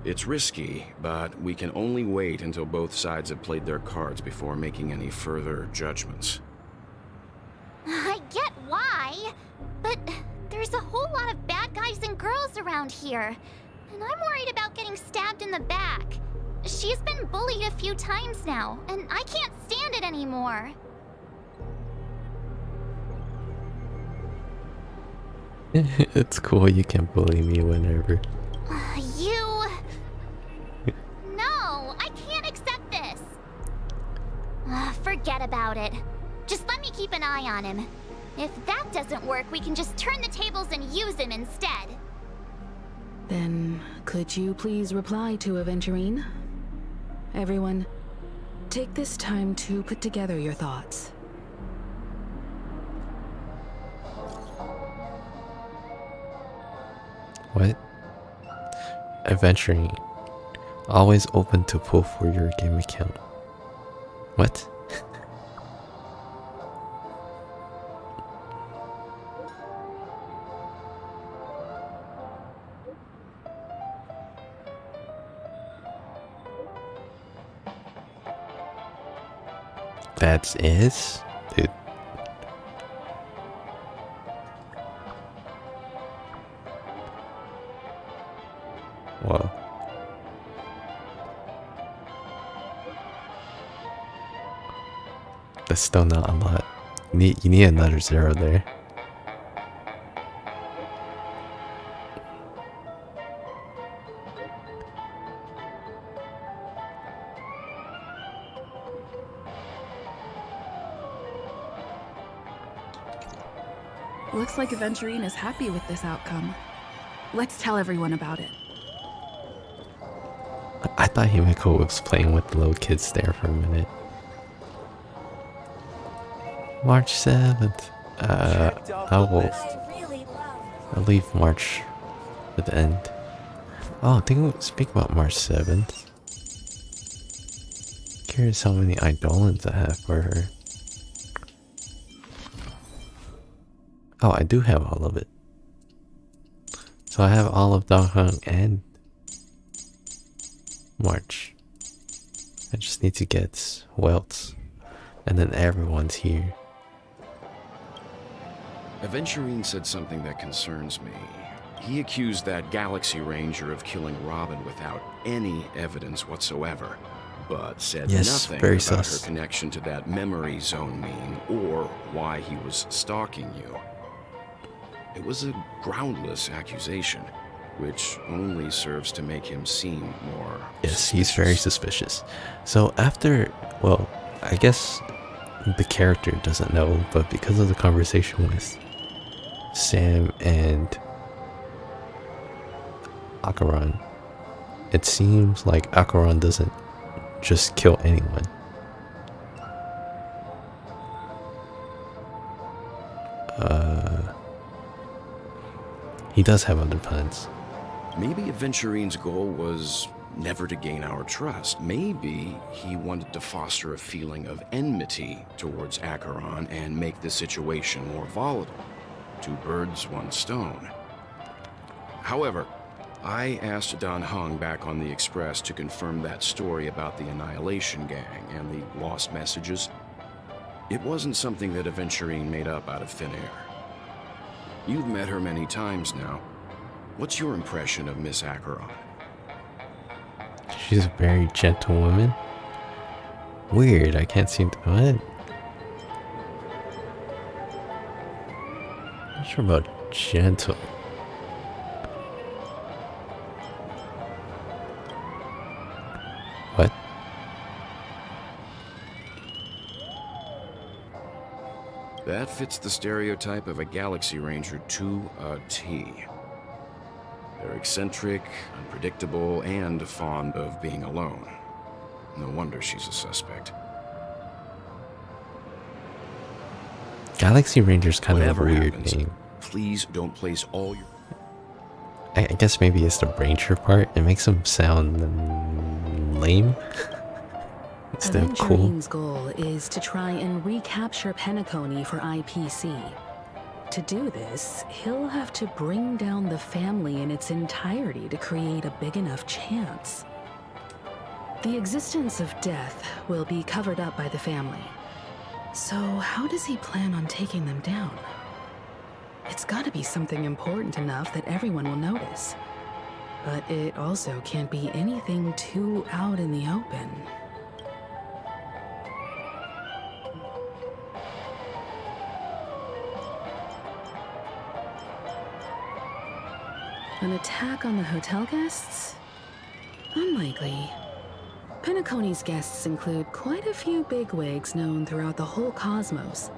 It's risky, but we can only wait until both sides have played their cards before making any further judgments. I get why, but there's a whole lot of bad guys and girls around here, and I'm worried about getting stabbed in the back. She's been bullied a few times now, and I can't stand it anymore. It's cool, you can bully me whenever. You... No, I can't accept this. Forget about it. Just let me keep an eye on him. If that doesn't work, we can just turn the tables and use him instead. Then, could you please reply to Aventurine? Everyone, take this time to put together your thoughts. What? Adventuring. Always open to pull for your game account. What? That's it? Dude. Whoa. That's still not a lot. You need another 0 there. Looks like Aventurine is happy with this outcome. Let's tell everyone about it. I thought Himeko was playing with the little kids there for a minute. March 7th. I'll leave March at the end. Oh, speak about March 7th. Curious how many Eidolons I have for her. Oh, I do have all of it. So I have all of Dahong and March. I just need to get Welts. And then everyone's here. Aventurine said something that concerns me. He accused that Galaxy Ranger of killing Robin without any evidence whatsoever, but said nothing very about sus. her connection to that memory zone meme or why he was stalking you. It was a groundless accusation, which only serves to make him seem more Yes, he's very suspicious. So after, well, I guess the character doesn't know, but because of the conversation with Sam and Acheron, it seems like Acheron doesn't just kill anyone. He does have other plans. Maybe Aventurine's goal was never to gain our trust. Maybe he wanted to foster a feeling of enmity towards Acheron and make the situation more volatile. Two birds, one stone. However, I asked Dan Heng back on the Express to confirm that story about the Annihilation Gang and the lost messages. It wasn't something that Aventurine made up out of thin air. You've met her many times now. What's your impression of Miss Acheron? She's a very gentle woman. Weird, I can't seem to... What? Not sure about gentle. What? That fits the stereotype of a Galaxy Ranger to a T. They're eccentric, unpredictable, and fond of being alone. No wonder she's a suspect. Galaxy Ranger's kind Whatever of a weird happens, name. please don't place all your... I guess maybe it's the Ranger part. It makes him sound lame instead of cool. Aventurine's goal is to try and recapture Penacony for IPC. To do this, he'll have to bring down the family in its entirety to create a big enough chance. The existence of death will be covered up by the family. So how does he plan on taking them down? It's gotta be something important enough that everyone will notice. But it also can't be anything too out in the open. An attack on the hotel guests? Unlikely. Penacony's guests include quite a few bigwigs known throughout the whole cosmos.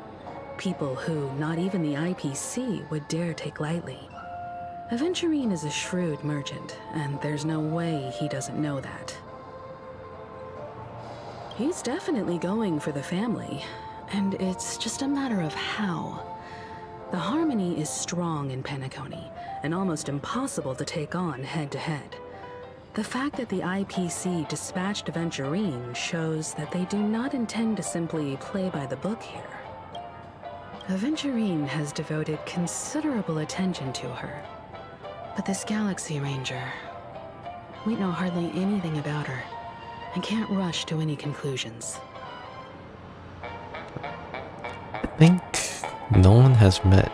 People who not even the IPC would dare take lightly. Aventurine is a shrewd merchant, and there's no way he doesn't know that. He's definitely going for the family, and it's just a matter of how. The harmony is strong in Penacony, and almost impossible to take on head-to-head. The fact that the IPC dispatched Aventurine shows that they do not intend to simply play by the book here. Aventurine has devoted considerable attention to her. But this Galaxy Ranger, we know hardly anything about her, and can't rush to any conclusions. I think no one has met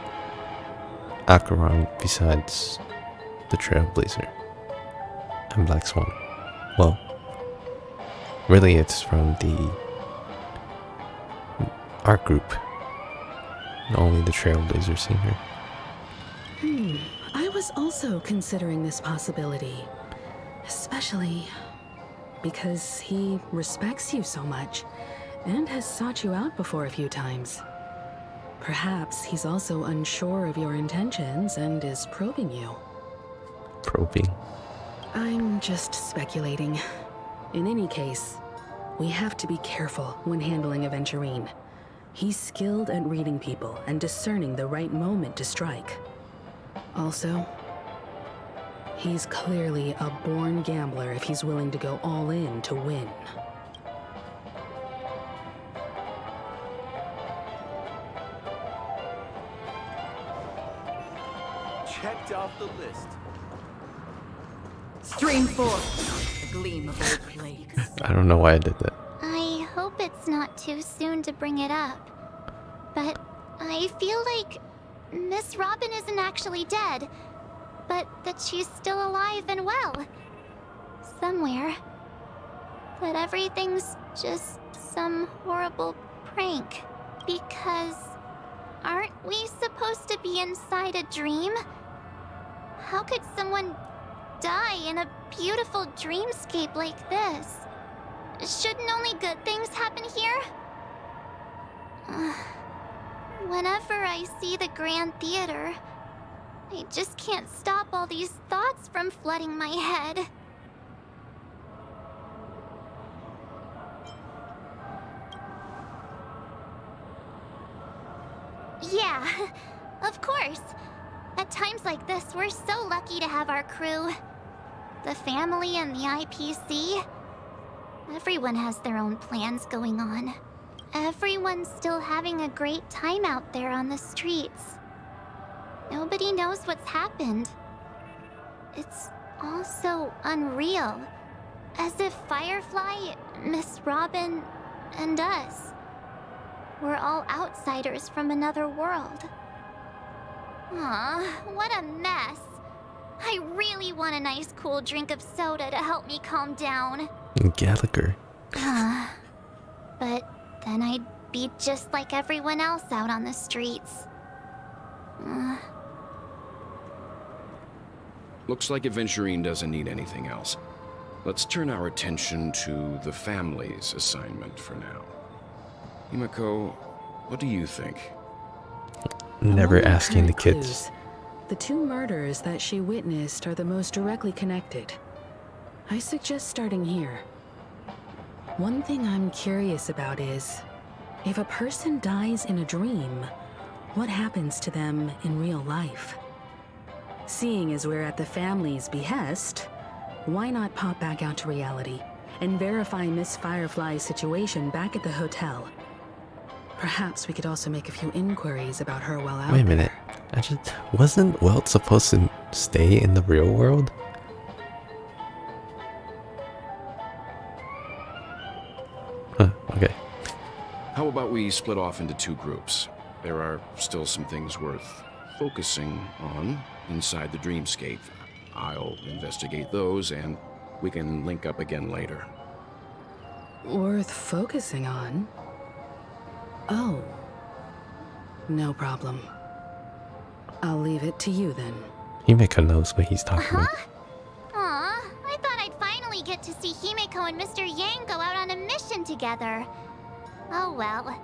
Acheron besides the Trailblazer and Black Swan. Well, really it's from the art group. Only the Trailblazer's seen her. I was also considering this possibility, especially because he respects you so much and has sought you out before a few times. Perhaps he's also unsure of your intentions and is probing you. Probing. I'm just speculating. In any case, we have to be careful when handling Aventurine. He's skilled at reading people and discerning the right moment to strike. Also, he's clearly a born gambler if he's willing to go all in to win. Checked off the list. Stream forth, the gleam of old plagues. I don't know why I did that. I hope it's not too soon to bring it up. But I feel like Miss Robin isn't actually dead, but that she's still alive and well. Somewhere. That everything's just some horrible prank. Because aren't we supposed to be inside a dream? How could someone die in a beautiful dreamscape like this? Shouldn't only good things happen here? Whenever I see the Grand Theater, I just can't stop all these thoughts from flooding my head. Yeah, of course. At times like this, we're so lucky to have our crew. The family and the IPC. Everyone has their own plans going on. Everyone's still having a great time out there on the streets. Nobody knows what's happened. It's all so unreal. As if Firefly, Miss Robin, and us were all outsiders from another world. Aw, what a mess. I really want a nice cool drink of soda to help me calm down. Gallagher. But then I'd be just like everyone else out on the streets. Looks like Aventurine doesn't need anything else. Let's turn our attention to the family's assignment for now. Himeko, what do you think? Never Among the asking the current kids. clues, the two murders that she witnessed are the most directly connected. I suggest starting here. One thing I'm curious about is, if a person dies in a dream, what happens to them in real life? Seeing as we're at the family's behest, why not pop back out to reality and verify Miss Firefly's situation back at the hotel? Perhaps we could also make a few inquiries about her while out Wait a minute. Wasn't Welt supposed to stay in the real world? Huh, okay. How about we split off into two groups? There are still some things worth focusing on inside the dreamscape. I'll investigate those, and we can link up again later. Worth focusing on? Oh. No problem. I'll leave it to you then. Himeko knows what he's talking about. Aw, I thought I'd finally get to see Himeko and Mr. Yang go out on a mission together. Oh well.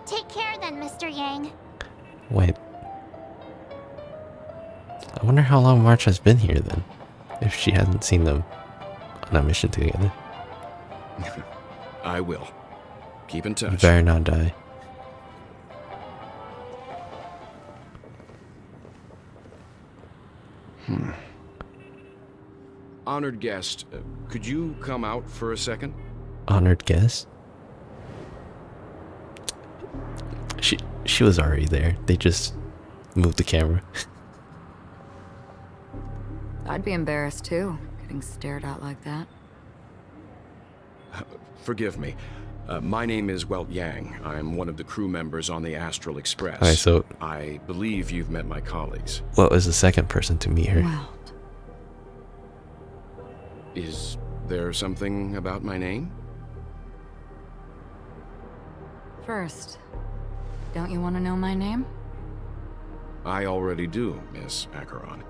Take care then, Mr. Yang. Wait. I wonder how long March has been here then, if she hasn't seen them on a mission together. I will. Keep in touch. You better not die. Honored guest, could you come out for a second? Honored guest? She was already there. They just moved the camera. I'd be embarrassed too, getting stared at like that. Forgive me. My name is Welt Yang. I'm one of the crew members on the Astral Express. Alright, so I believe you've met my colleagues. what was the second person to meet her? Well, Is there something about my name? first, don't you want to know my name? I already do, Miss Acheron.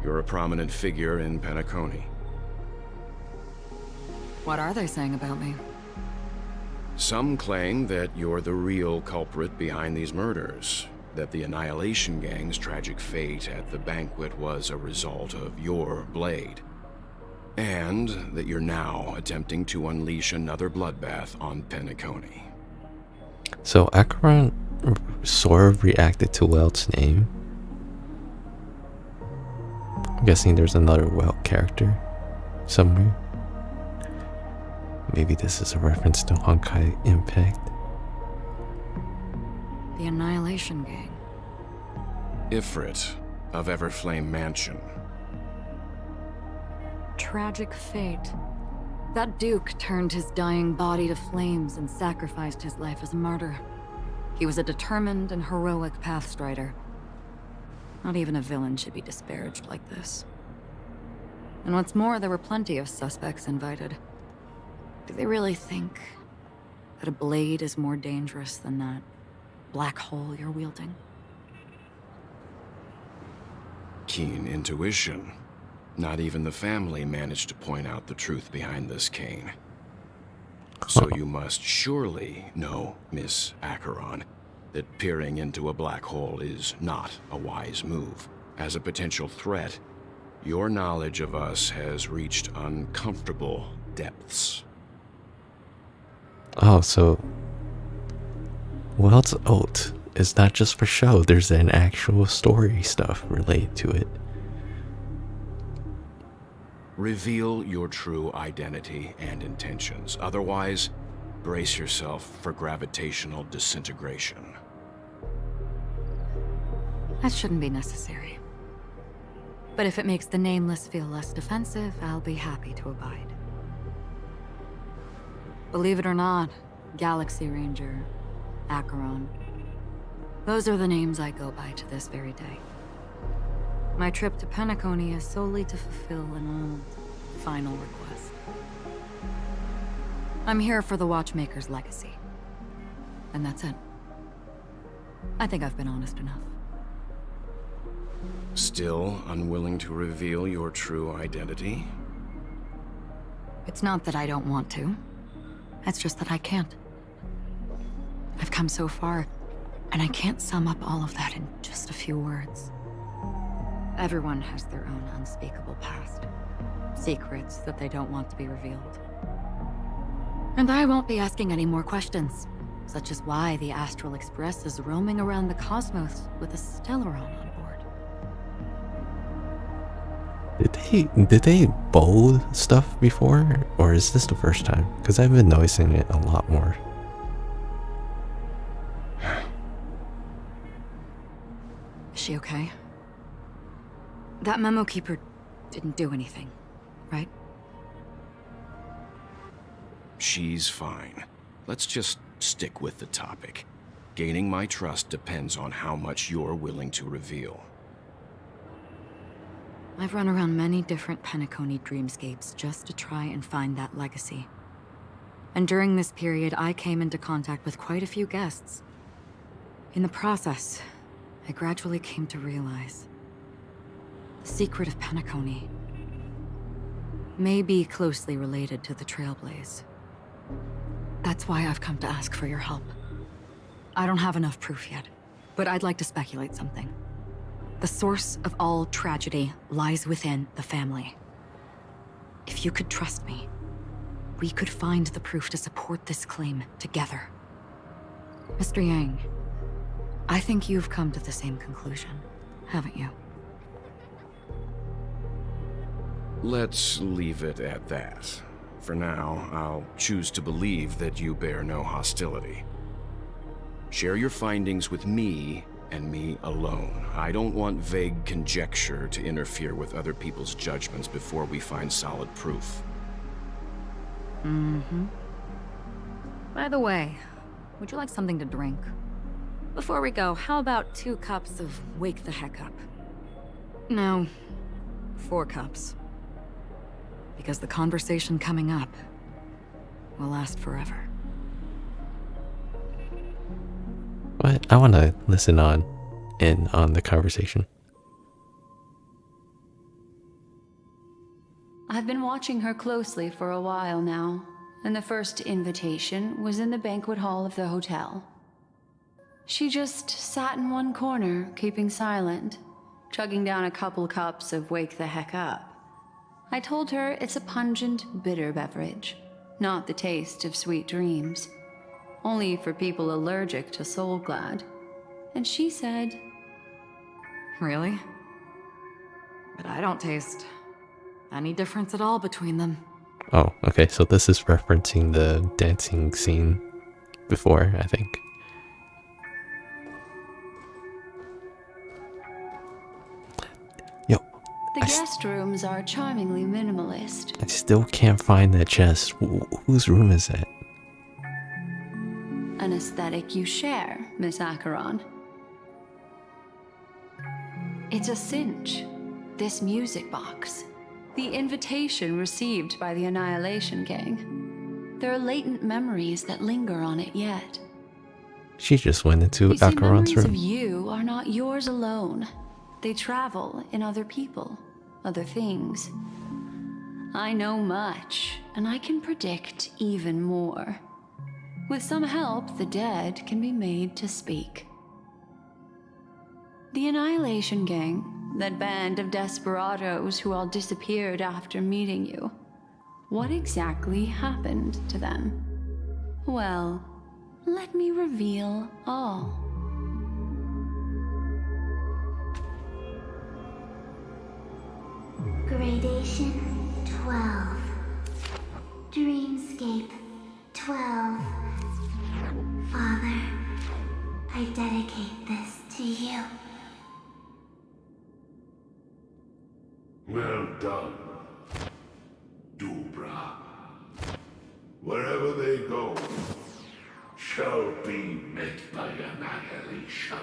You're a prominent figure in Penacony. What are they saying about me? Some claim that you're the real culprit behind these murders, that the Annihilation Gang's tragic fate at the banquet was a result of your blade, and that you're now attempting to unleash another bloodbath on Penacony. So Acheron sort of reacted to Welt's name. I'm guessing there's another Welt character somewhere. Maybe this is a reference to Honkai Impact. The Annihilation Gang. Ifrit of Everflame Mansion. Tragic fate. That Duke turned his dying body to flames and sacrificed his life as a martyr. He was a determined and heroic pathstrider. Not even a villain should be disparaged like this. And what's more, there were plenty of suspects invited. Do they really think that a blade is more dangerous than that black hole you're wielding? Keen intuition. Not even the family managed to point out the truth behind this cane. So you must surely know, Miss Acheron, that peering into a black hole is not a wise move. As a potential threat, your knowledge of us has reached uncomfortable depths. Oh, so Welt's oath is not just for show. There's an actual story stuff related to it. Reveal your true identity and intentions. Otherwise, brace yourself for gravitational disintegration. That shouldn't be necessary. But if it makes the Nameless feel less defensive, I'll be happy to abide. Believe it or not, Galaxy Ranger, Acheron. Those are the names I go by to this very day. My trip to Penacony is solely to fulfill an old, final request. I'm here for the Watchmaker's legacy. And that's it. I think I've been honest enough. Still unwilling to reveal your true identity? It's not that I don't want to. It's just that I can't. I've come so far, and I can't sum up all of that in just a few words. Everyone has their own unspeakable past. Secrets that they don't want to be revealed. And I won't be asking any more questions, such as why the Astral Express is roaming around the cosmos with a Stellaron on board. Did they bold stuff before, or is this the first time? Because I've been noticing it a lot more. Is she okay? That memo keeper didn't do anything, right? She's fine. Let's just stick with the topic. Gaining my trust depends on how much you're willing to reveal. I've run around many different Penacony dreamscapes just to try and find that legacy. And during this period, I came into contact with quite a few guests. In the process, I gradually came to realize the secret of Penacony may be closely related to the Trailblaze. That's why I've come to ask for your help. I don't have enough proof yet, but I'd like to speculate something. The source of all tragedy lies within the family. If you could trust me, we could find the proof to support this claim together. Mr. Yang, I think you've come to the same conclusion, haven't you? Let's leave it at that. For now, I'll choose to believe that you bear no hostility. Share your findings with me and me alone. I don't want vague conjecture to interfere with other people's judgments before we find solid proof. By the way, would you like something to drink? Before we go, how about 2 cups of Wake the Heck Up? No, 4 cups. Because the conversation coming up will last forever. What? I want to listen on the conversation. I've been watching her closely for a while now, and the first invitation was in the banquet hall of the hotel. She just sat in one corner, keeping silent, chugging down a couple cups of Wake the Heck Up. I told her it's a pungent, bitter beverage, not the taste of sweet dreams. Only for people allergic to Soul Glad. And she said, Really? But I don't taste any difference at all between them. Oh, okay, so this is referencing the dancing scene before, I think. Yo, the guest rooms are charmingly minimalist. I still can't find that chest. Whose room is that? An aesthetic you share, Miss Acheron. It's a cinch. This music box. The invitation received by the Annihilation Gang. There are latent memories that linger on it yet. She just went into You see, Acheron's memories of room. you are not yours alone. They travel in other people, other things. I know much, and I can predict even more. With some help, the dead can be made to speak. The Annihilation Gang, that band of desperados who all disappeared after meeting you. What exactly happened to them? Well, let me reveal all. Gradation 12. Dreamscape 12. Father, I dedicate this to you. Well done, Dubra. Wherever they go, shall be met by annihilation.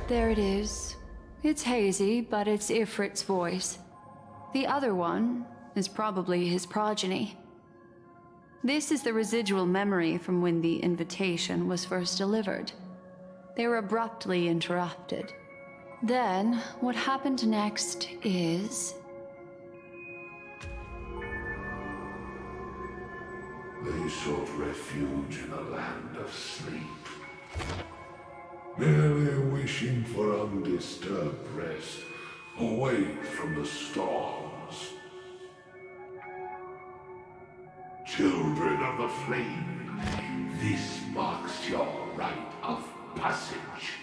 There it is. It's hazy, but it's Ifrit's voice. The other one is probably his progeny. This is the residual memory from when the invitation was first delivered. They were abruptly interrupted. Then, what happened next is... They sought refuge in a land of sleep, merely wishing for undisturbed rest, away from the storms. Children of the flame, this marks your rite of passage.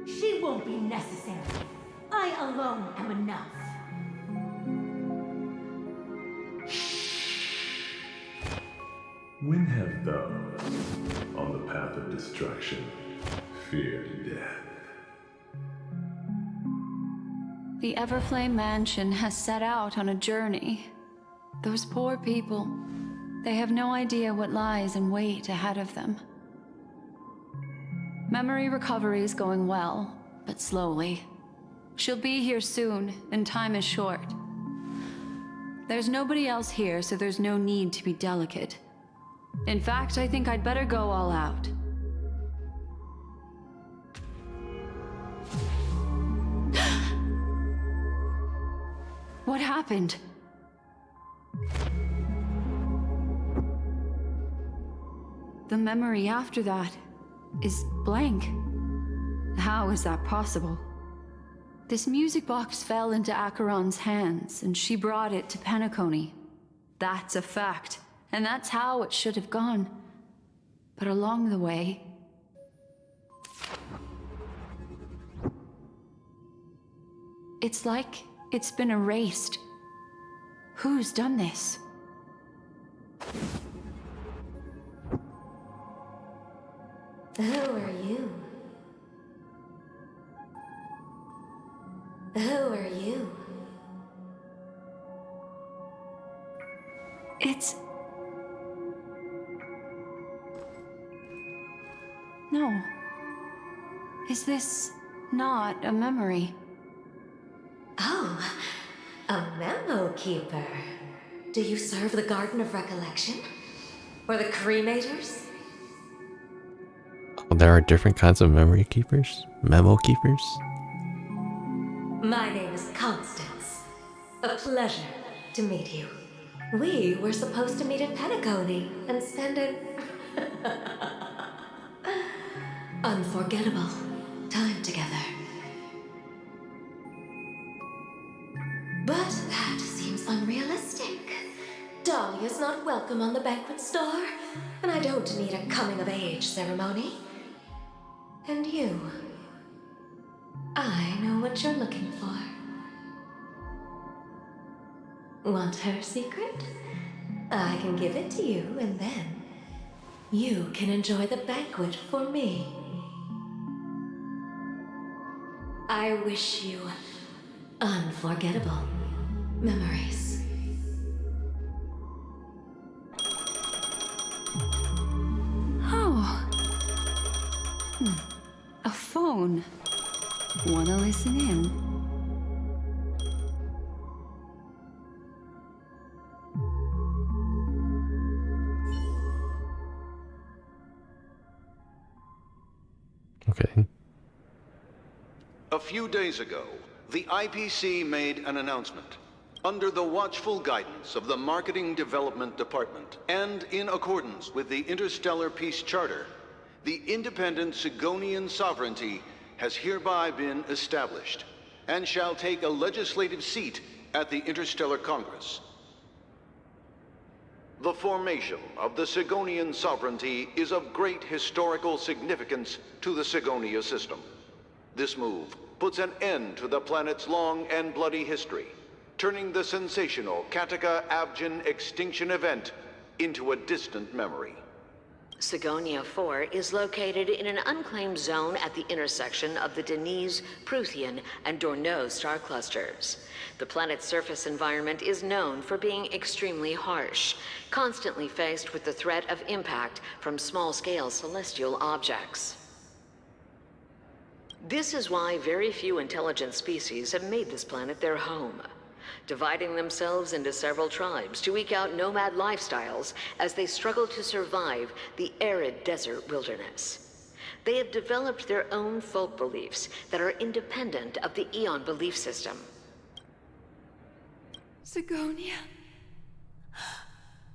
She won't be necessary. I alone am enough. When have those on the path of destruction feared death? The Everflame Mansion has set out on a journey. Those poor people, they have no idea what lies in wait ahead of them. Memory recovery is going well, but slowly. She'll be here soon, and time is short. There's nobody else here, so there's no need to be delicate. In fact, I think I'd better go all out. What happened? The memory after that is blank. How is that possible? This music box fell into Acheron's hands, and she brought it to Penacony. That's a fact, and that's how it should have gone. But along the way... it's like it's been erased. Who's done this? Who are you? Who are you? It's... no. Is this not a memory? Oh, a memo keeper. Do you serve the Garden of Recollection? Or the Cremators? Oh, there are different kinds of memory keepers? Memo keepers? My name is Constance. A pleasure to meet you. We were supposed to meet at Pentagoney and spend an unforgettable time together. But that seems unrealistic. Dahlia's not welcome on the banquet star, and I don't need a coming-of-age ceremony. And you, I know what you're looking for. Want her secret? I can give it to you, and then you can enjoy the banquet for me. I wish you unforgettable memories. Oh. A phone. Wanna listen in? Okay. A few days ago, the IPC made an announcement. Under the watchful guidance of the Marketing Development Department, and in accordance with the Interstellar Peace Charter, the independent Sigonian sovereignty has hereby been established, and shall take a legislative seat at the Interstellar Congress. The formation of the Sigonian sovereignty is of great historical significance to the Sigonia system. This move puts an end to the planet's long and bloody history, turning the sensational Kataka-Abjin extinction event into a distant memory. Sigonia 4 is located in an unclaimed zone at the intersection of the Denise, Prothean, and Dorneau star clusters. The planet's surface environment is known for being extremely harsh, constantly faced with the threat of impact from small-scale celestial objects. This is why very few intelligent species have made this planet their home, dividing themselves into several tribes to eke out nomad lifestyles as they struggle to survive the arid desert wilderness. They have developed their own folk beliefs that are independent of the Eon belief system. Sigonia.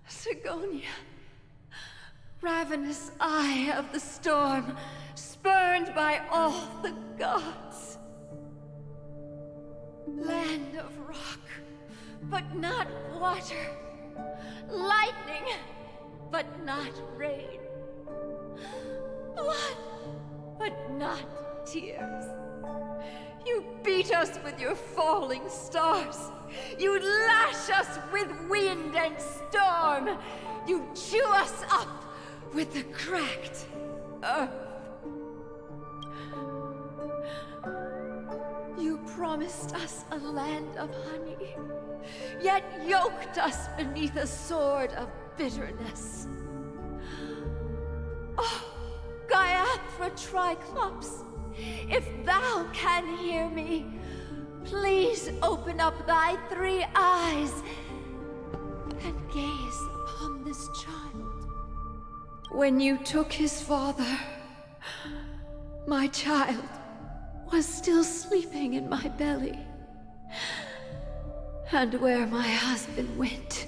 Sigonia. Ravenous eye of the storm, spurned by all the gods. Land of rock, but not water. Lightning, but not rain. Blood, but not tears. You beat us with your falling stars. You lash us with wind and storm. You chew us up with the cracked earth. You promised us a land of honey, yet yoked us beneath a sword of bitterness. Oh, Gaiathra Triclops, if thou can hear me, please open up thy 3 eyes and gaze upon this child. When you took his father, my child was still sleeping in my belly. And where my husband went,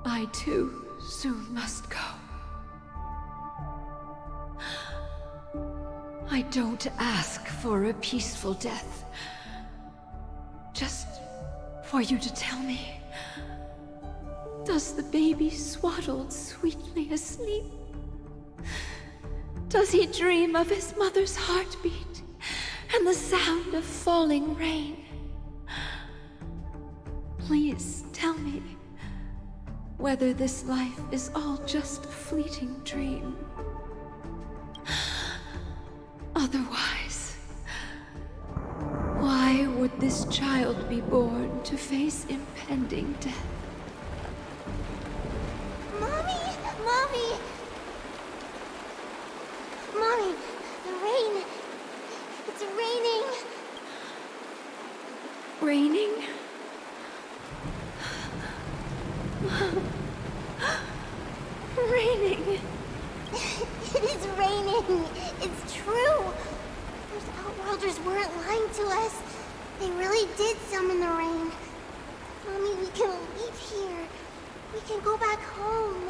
I too soon must go. I don't ask for a peaceful death. Just for you to tell me, does the baby swaddled sweetly asleep? Does he dream of his mother's heartbeat and the sound of falling rain? Please tell me whether this life is all just a fleeting dream. Otherwise, why would this child be born to face impending death? Mommy! Mommy! Mommy, the rain. It's raining. Raining? Raining. It is raining. It's true. Those outworlders weren't lying to us. They really did summon the rain. Mommy, we can leave here. We can go back home.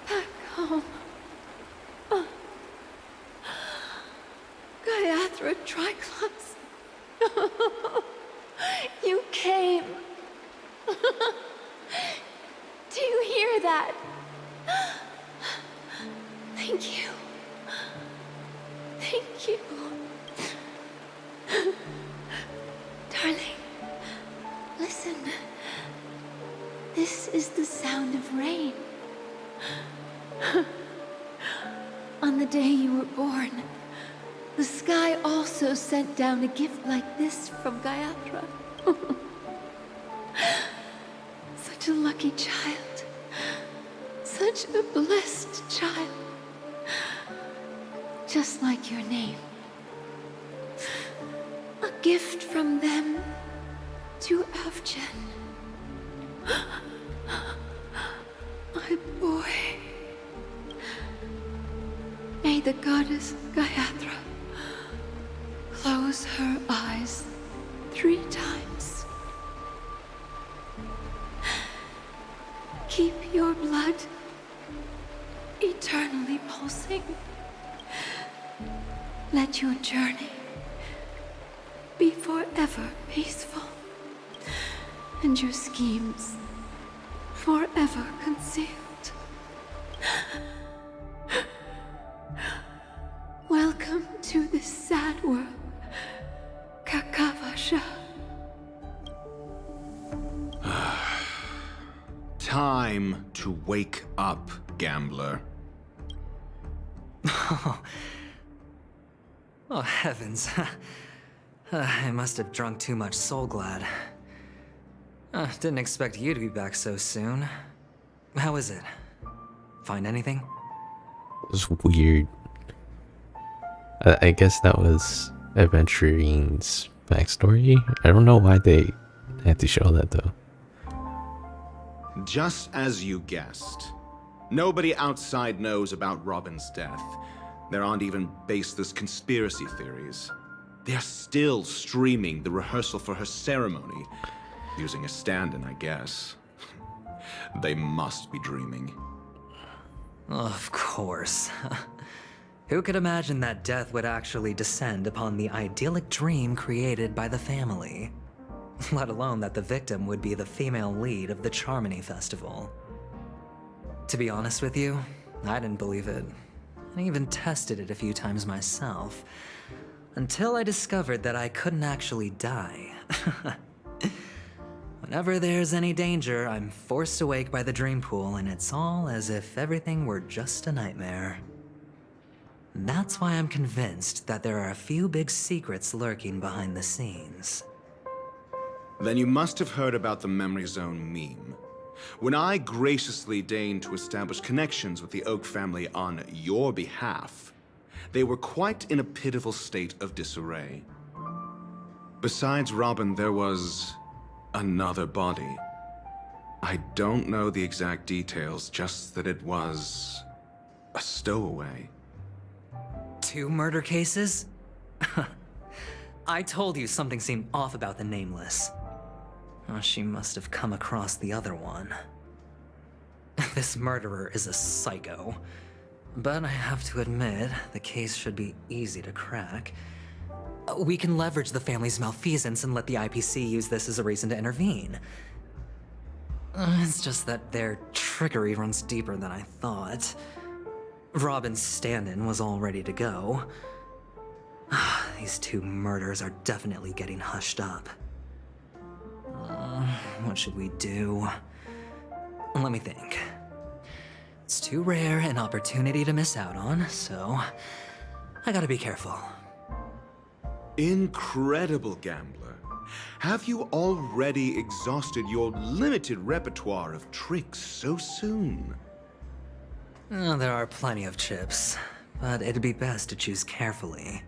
Back home. Gaiathra Triclops. You came. Do you hear that? Thank you. Thank you. Darling, listen. This is the sound of rain. On the day you were born, the sky also sent down a gift like this from Gaiathra. Such a lucky child. Such a blessed child. Just like your name. A gift from them to Avgen. My boy. May the goddess Gaiathra close her eyes 3 times. Keep your blood eternally pulsing. Let your journey be forever peaceful, and your schemes forever concealed. Welcome to this sad world, Kakavasha. Time to wake up, gambler. Oh, heavens. I must have drunk too much Soul Glad. Didn't expect you to be back so soon. How is it? Find anything? It was weird. I guess that was Adventurine's backstory. I don't know why they had to show that though. Just as you guessed. Nobody outside knows about Robin's death. There aren't even baseless conspiracy theories. They're still streaming the rehearsal for her ceremony, using a stand-in, I guess. They must be dreaming. Of course. Who could imagine that death would actually descend upon the idyllic dream created by the family? Let alone that the victim would be the female lead of the Charmony Festival. To be honest with you, I didn't believe it. I even tested it a few times myself, until I discovered that I couldn't actually die. Whenever there's any danger, I'm forced awake by the dream pool, and it's all as if everything were just a nightmare. That's why I'm convinced that there are a few big secrets lurking behind the scenes. Then you must have heard about the Memory Zone meme. When I graciously deigned to establish connections with the Oak family on your behalf, they were quite in a pitiful state of disarray. Besides Robin, there was another body. I don't know the exact details, just that it was a stowaway. 2 murder cases? I told you something seemed off about the Nameless. Oh, she must have come across the other one. This murderer is a psycho. But I have to admit, the case should be easy to crack. We can leverage the family's malfeasance and let the IPC use this as a reason to intervene. It's just that their trickery runs deeper than I thought. Robin's stand-in was all ready to go. These 2 murders are definitely getting hushed up. What should we do? Let me think. It's too rare an opportunity to miss out on, so I gotta be careful. Incredible, gambler. Have you already exhausted your limited repertoire of tricks so soon? There are plenty of chips, but it'd be best to choose carefully.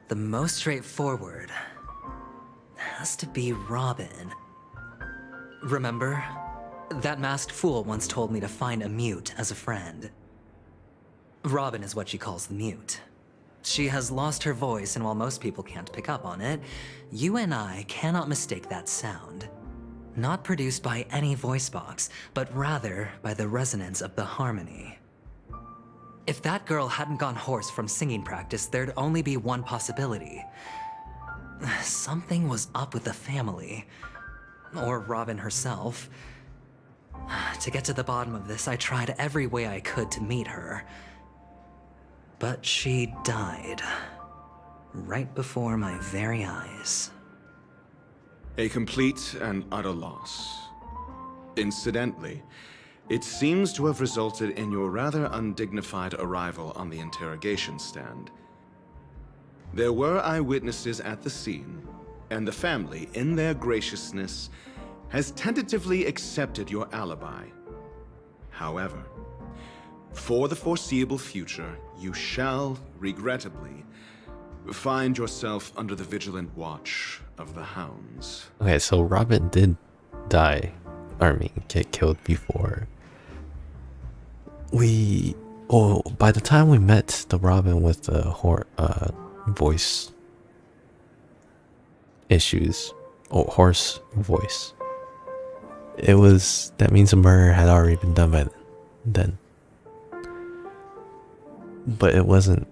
The most straightforward has to be Robin. Remember? That masked fool once told me to find a mute as a friend. Robin is what she calls the mute. She has lost her voice, and while most people can't pick up on it, you and I cannot mistake that sound. Not produced by any voice box, but rather by the resonance of the harmony. If that girl hadn't gone hoarse from singing practice, there'd only be one possibility. Something was up with the family. Or Robin herself. To get to the bottom of this, I tried every way I could to meet her. But she died. Right before my very eyes. A complete and utter loss. Incidentally, it seems to have resulted in your rather undignified arrival on the interrogation stand. There were eyewitnesses at the scene, and the family, in their graciousness, has tentatively accepted your alibi. However, for the foreseeable future, you shall, regrettably, find yourself under the vigilant watch of the hounds. Okay, so Robin did die, or I mean, get killed before. By the time we met the Robin with the voice issues, or hoarse voice, that means a murder had already been done by then. But it wasn't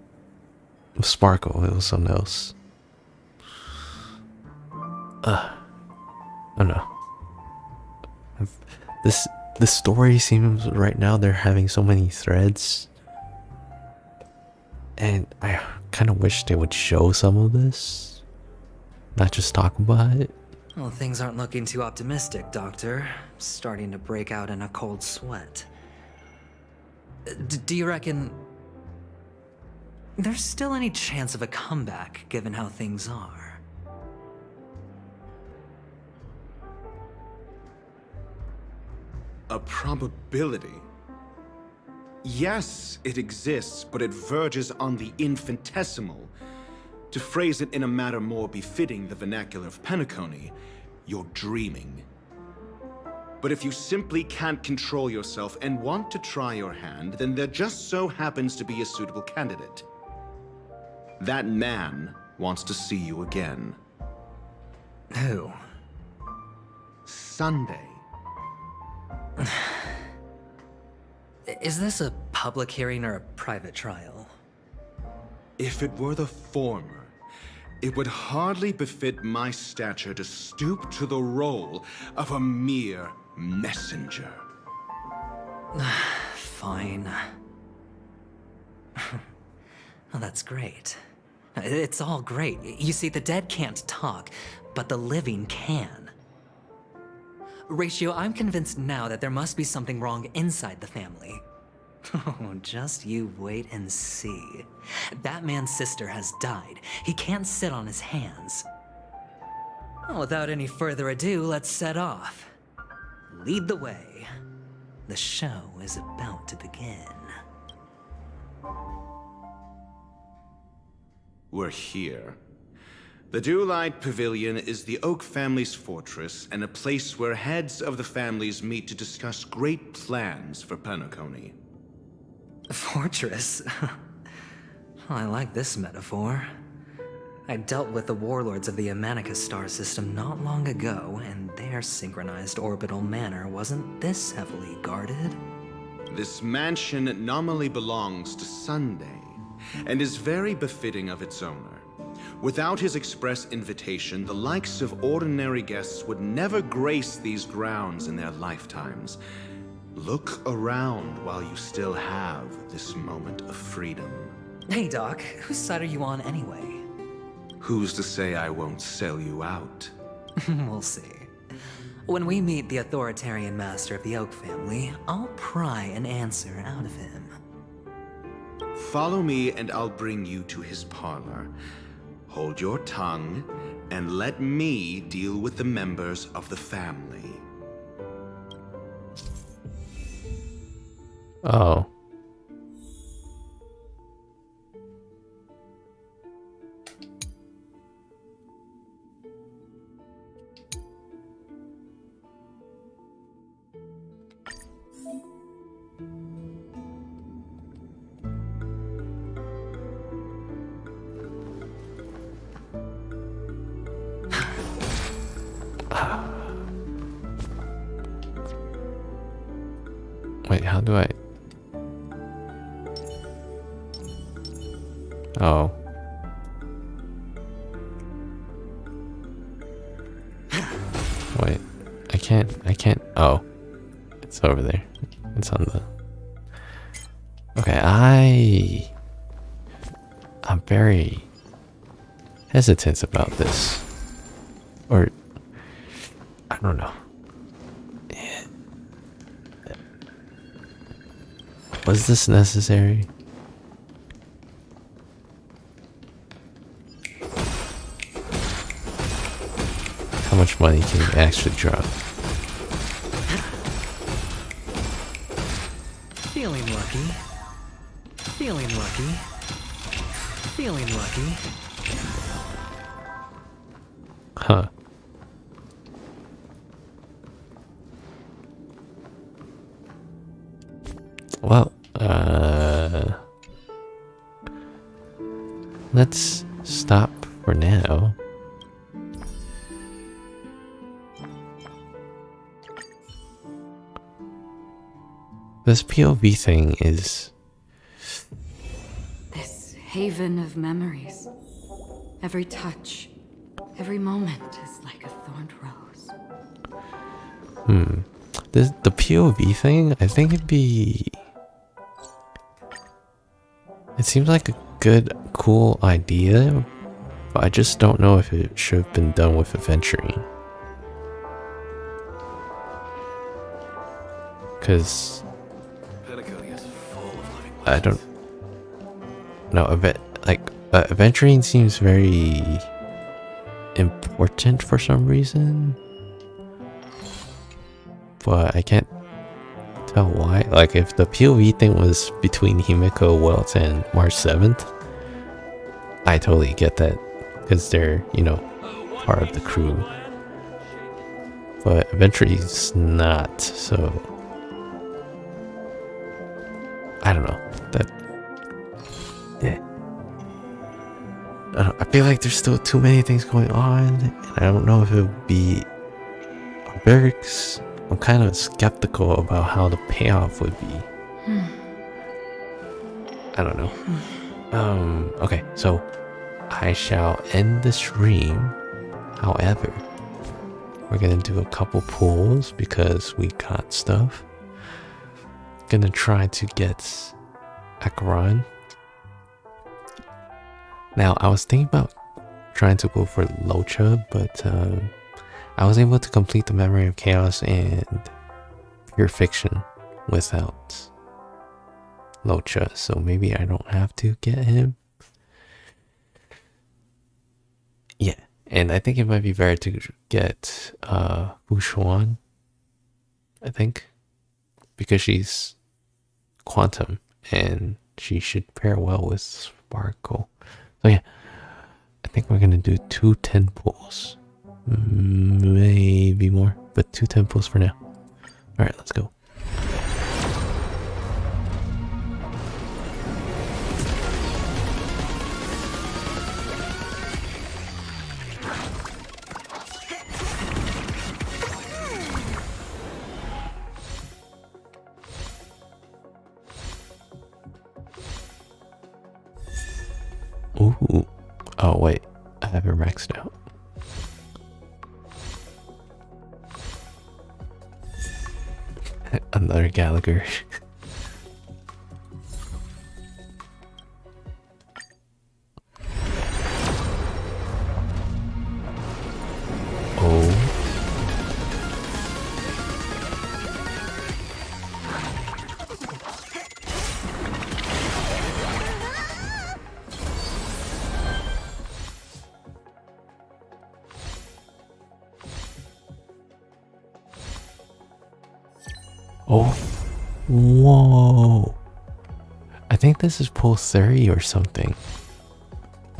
Sparkle, it was something else. I don't know. This story seems right now they're having so many threads, and I kind of wish they would show some of this, not just talk about it. Well, things aren't looking too optimistic, Doctor. Starting to break out in a cold sweat. Do you reckon there's still any chance of a comeback, given how things are? A probability? Yes, it exists, but it verges on the infinitesimal. To phrase it in a manner more befitting the vernacular of Penacony, you're dreaming. But if you simply can't control yourself and want to try your hand, then there just so happens to be a suitable candidate. That man wants to see you again. Who? Sunday. Is this a public hearing or a private trial? If it were the former, it would hardly befit my stature to stoop to the role of a mere messenger. Fine. Oh, that's great. It's all great. You see, the dead can't talk, but the living can. Ratio, I'm convinced now that there must be something wrong inside the family. Oh, just you wait and see. That man's sister has died. He can't sit on his hands. Well, without any further ado, let's set off. Lead the way. The show is about to begin. We're here. The Dewlight Pavilion is the Oak family's fortress and a place where heads of the families meet to discuss great plans for Penacony. Fortress? I like this metaphor. I dealt with the warlords of the Amanicus star system not long ago, and their synchronized orbital manor wasn't this heavily guarded. This mansion nominally belongs to Sunday, and is very befitting of its owner. Without his express invitation, the likes of ordinary guests would never grace these grounds in their lifetimes. Look around while you still have this moment of freedom. Hey, Doc, whose side are you on anyway? Who's to say I won't sell you out? We'll see. When we meet the authoritarian master of the Oak family, I'll pry an answer out of him. Follow me and I'll bring you to his parlor. Hold your tongue and let me deal with the members of the family. Oh. Wait, how do I... Oh. Wait, I can't, oh. It's over there. It's on the... Okay, I'm very hesitant about this. Or, I don't know. Was this necessary? How much money can you actually drop? Feeling lucky. Feeling lucky. Feeling lucky. Huh. Well, let's stop for now. This POV thing is... This haven of memories. Every touch, every moment is like a thorned rose. The POV thing, I think it'd be... It seems like a good, cool idea, but I just don't know if it should have been done with Aventurine. Because... I don't... No, Aventurine seems very important for some reason. But I can't tell why. Like, if the POV thing was between Himiko, Welt, and March 7th, I totally get that. Because they're, you know, part of the crew. But Aventurine's not, so... I don't know. Yeah. I feel like there's still too many things going on, and I don't know if it would be... I'm kind of skeptical about how the payoff would be. I don't know. Okay, so I shall end the stream. However, we're gonna do a couple pulls because we got stuff. Gonna try to get Acheron. Now, I was thinking about trying to go for Locha, but I was able to complete the Memory of Chaos and Pure Fiction without Locha, so maybe I don't have to get him. Yeah, and I think it might be better to get Bushuan, I think, because she's Quantum and she should pair well with Sparkle. So yeah, I think we're gonna do 2 10 pulls. Maybe more, but 2 temples for now. Alright, let's go. Ooh. Oh wait, I have it maxed out. Another Gallagher. Oh. Oh. Whoa. I think this is pull 30 or something.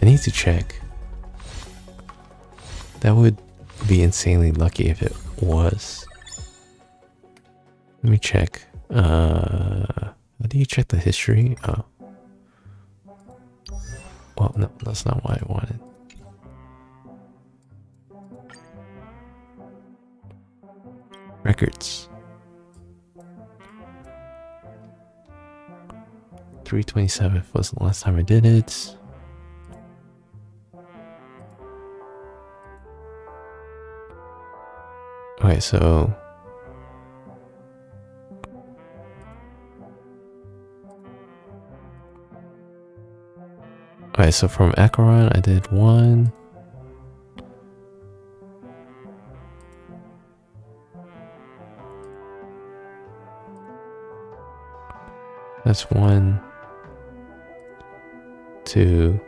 I need to check. That would be insanely lucky if it was. Let me check. How do you check the history? Oh. Well, no, that's not what I wanted. records. 3/27 was the last time I did it. Okay, so from Acheron I did 1. That's 1, 2.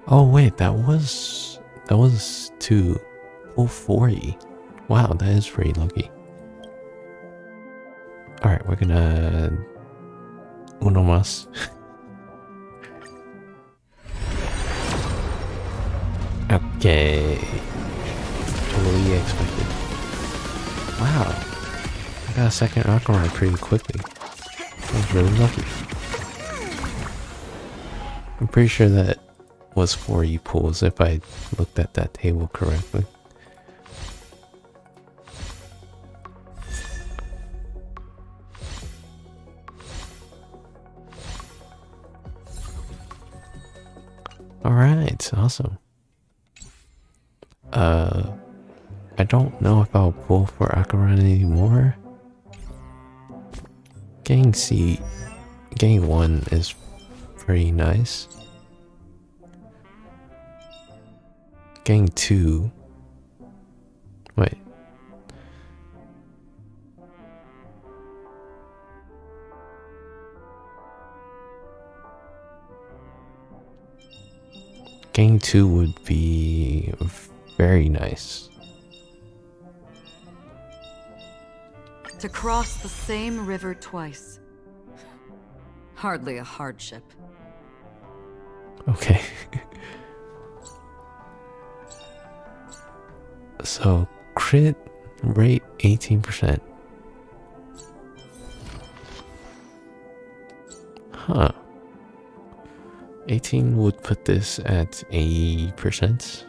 Oh wait, that was 2. Oh, 40. Wow, that is pretty lucky. Alright, we're gonna uno más. Okay. Totally expected. Wow. I got a second Acheron pretty quickly. I was really lucky. I'm pretty sure that was 40 pulls if I looked at that table correctly. Alright, awesome. I don't know if I'll pull for Acheron anymore. Getting 1 is pretty nice. Getting 2. Wait. Getting 2 would be very nice. To cross the same river twice. Hardly a hardship. Okay. So, crit rate 18%. Huh. 18 would put this at 80%.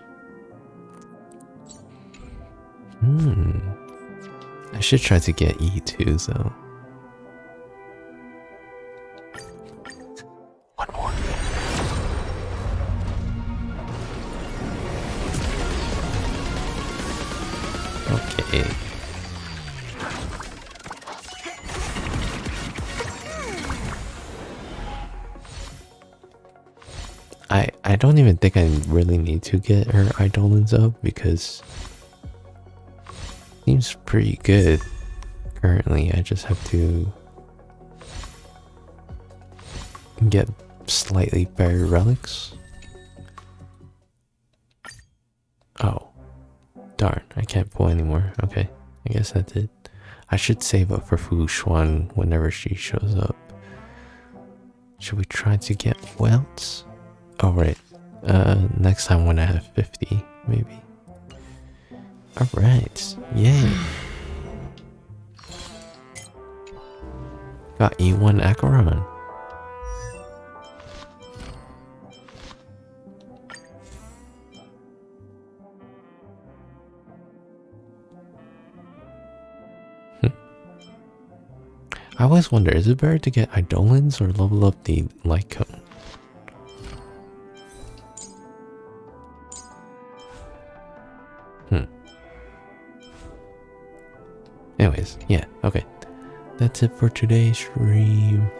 I should try to get E2 though. One more. Okay. I don't even think I really need to get her Eidolons up because it seems pretty good currently. I just have to get slightly better relics. Oh, darn, I can't pull anymore. Okay, I guess that's it. I should save up for Fu Xuan whenever she shows up. Should we try to get welts? Oh, right. Next time when I have 50, maybe. Alright, yay. Got E1 Acheron. I always wonder, is it better to get Eidolons or level up the light cone? Anyways, yeah, okay. That's it for today's stream.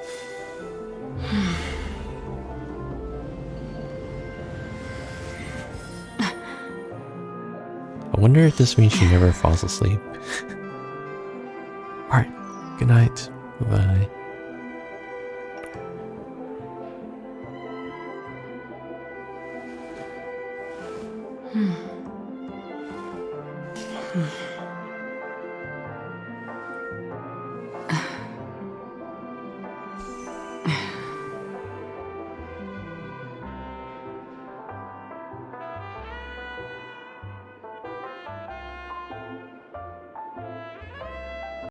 I wonder if this means she never falls asleep. Alright, good night. Bye.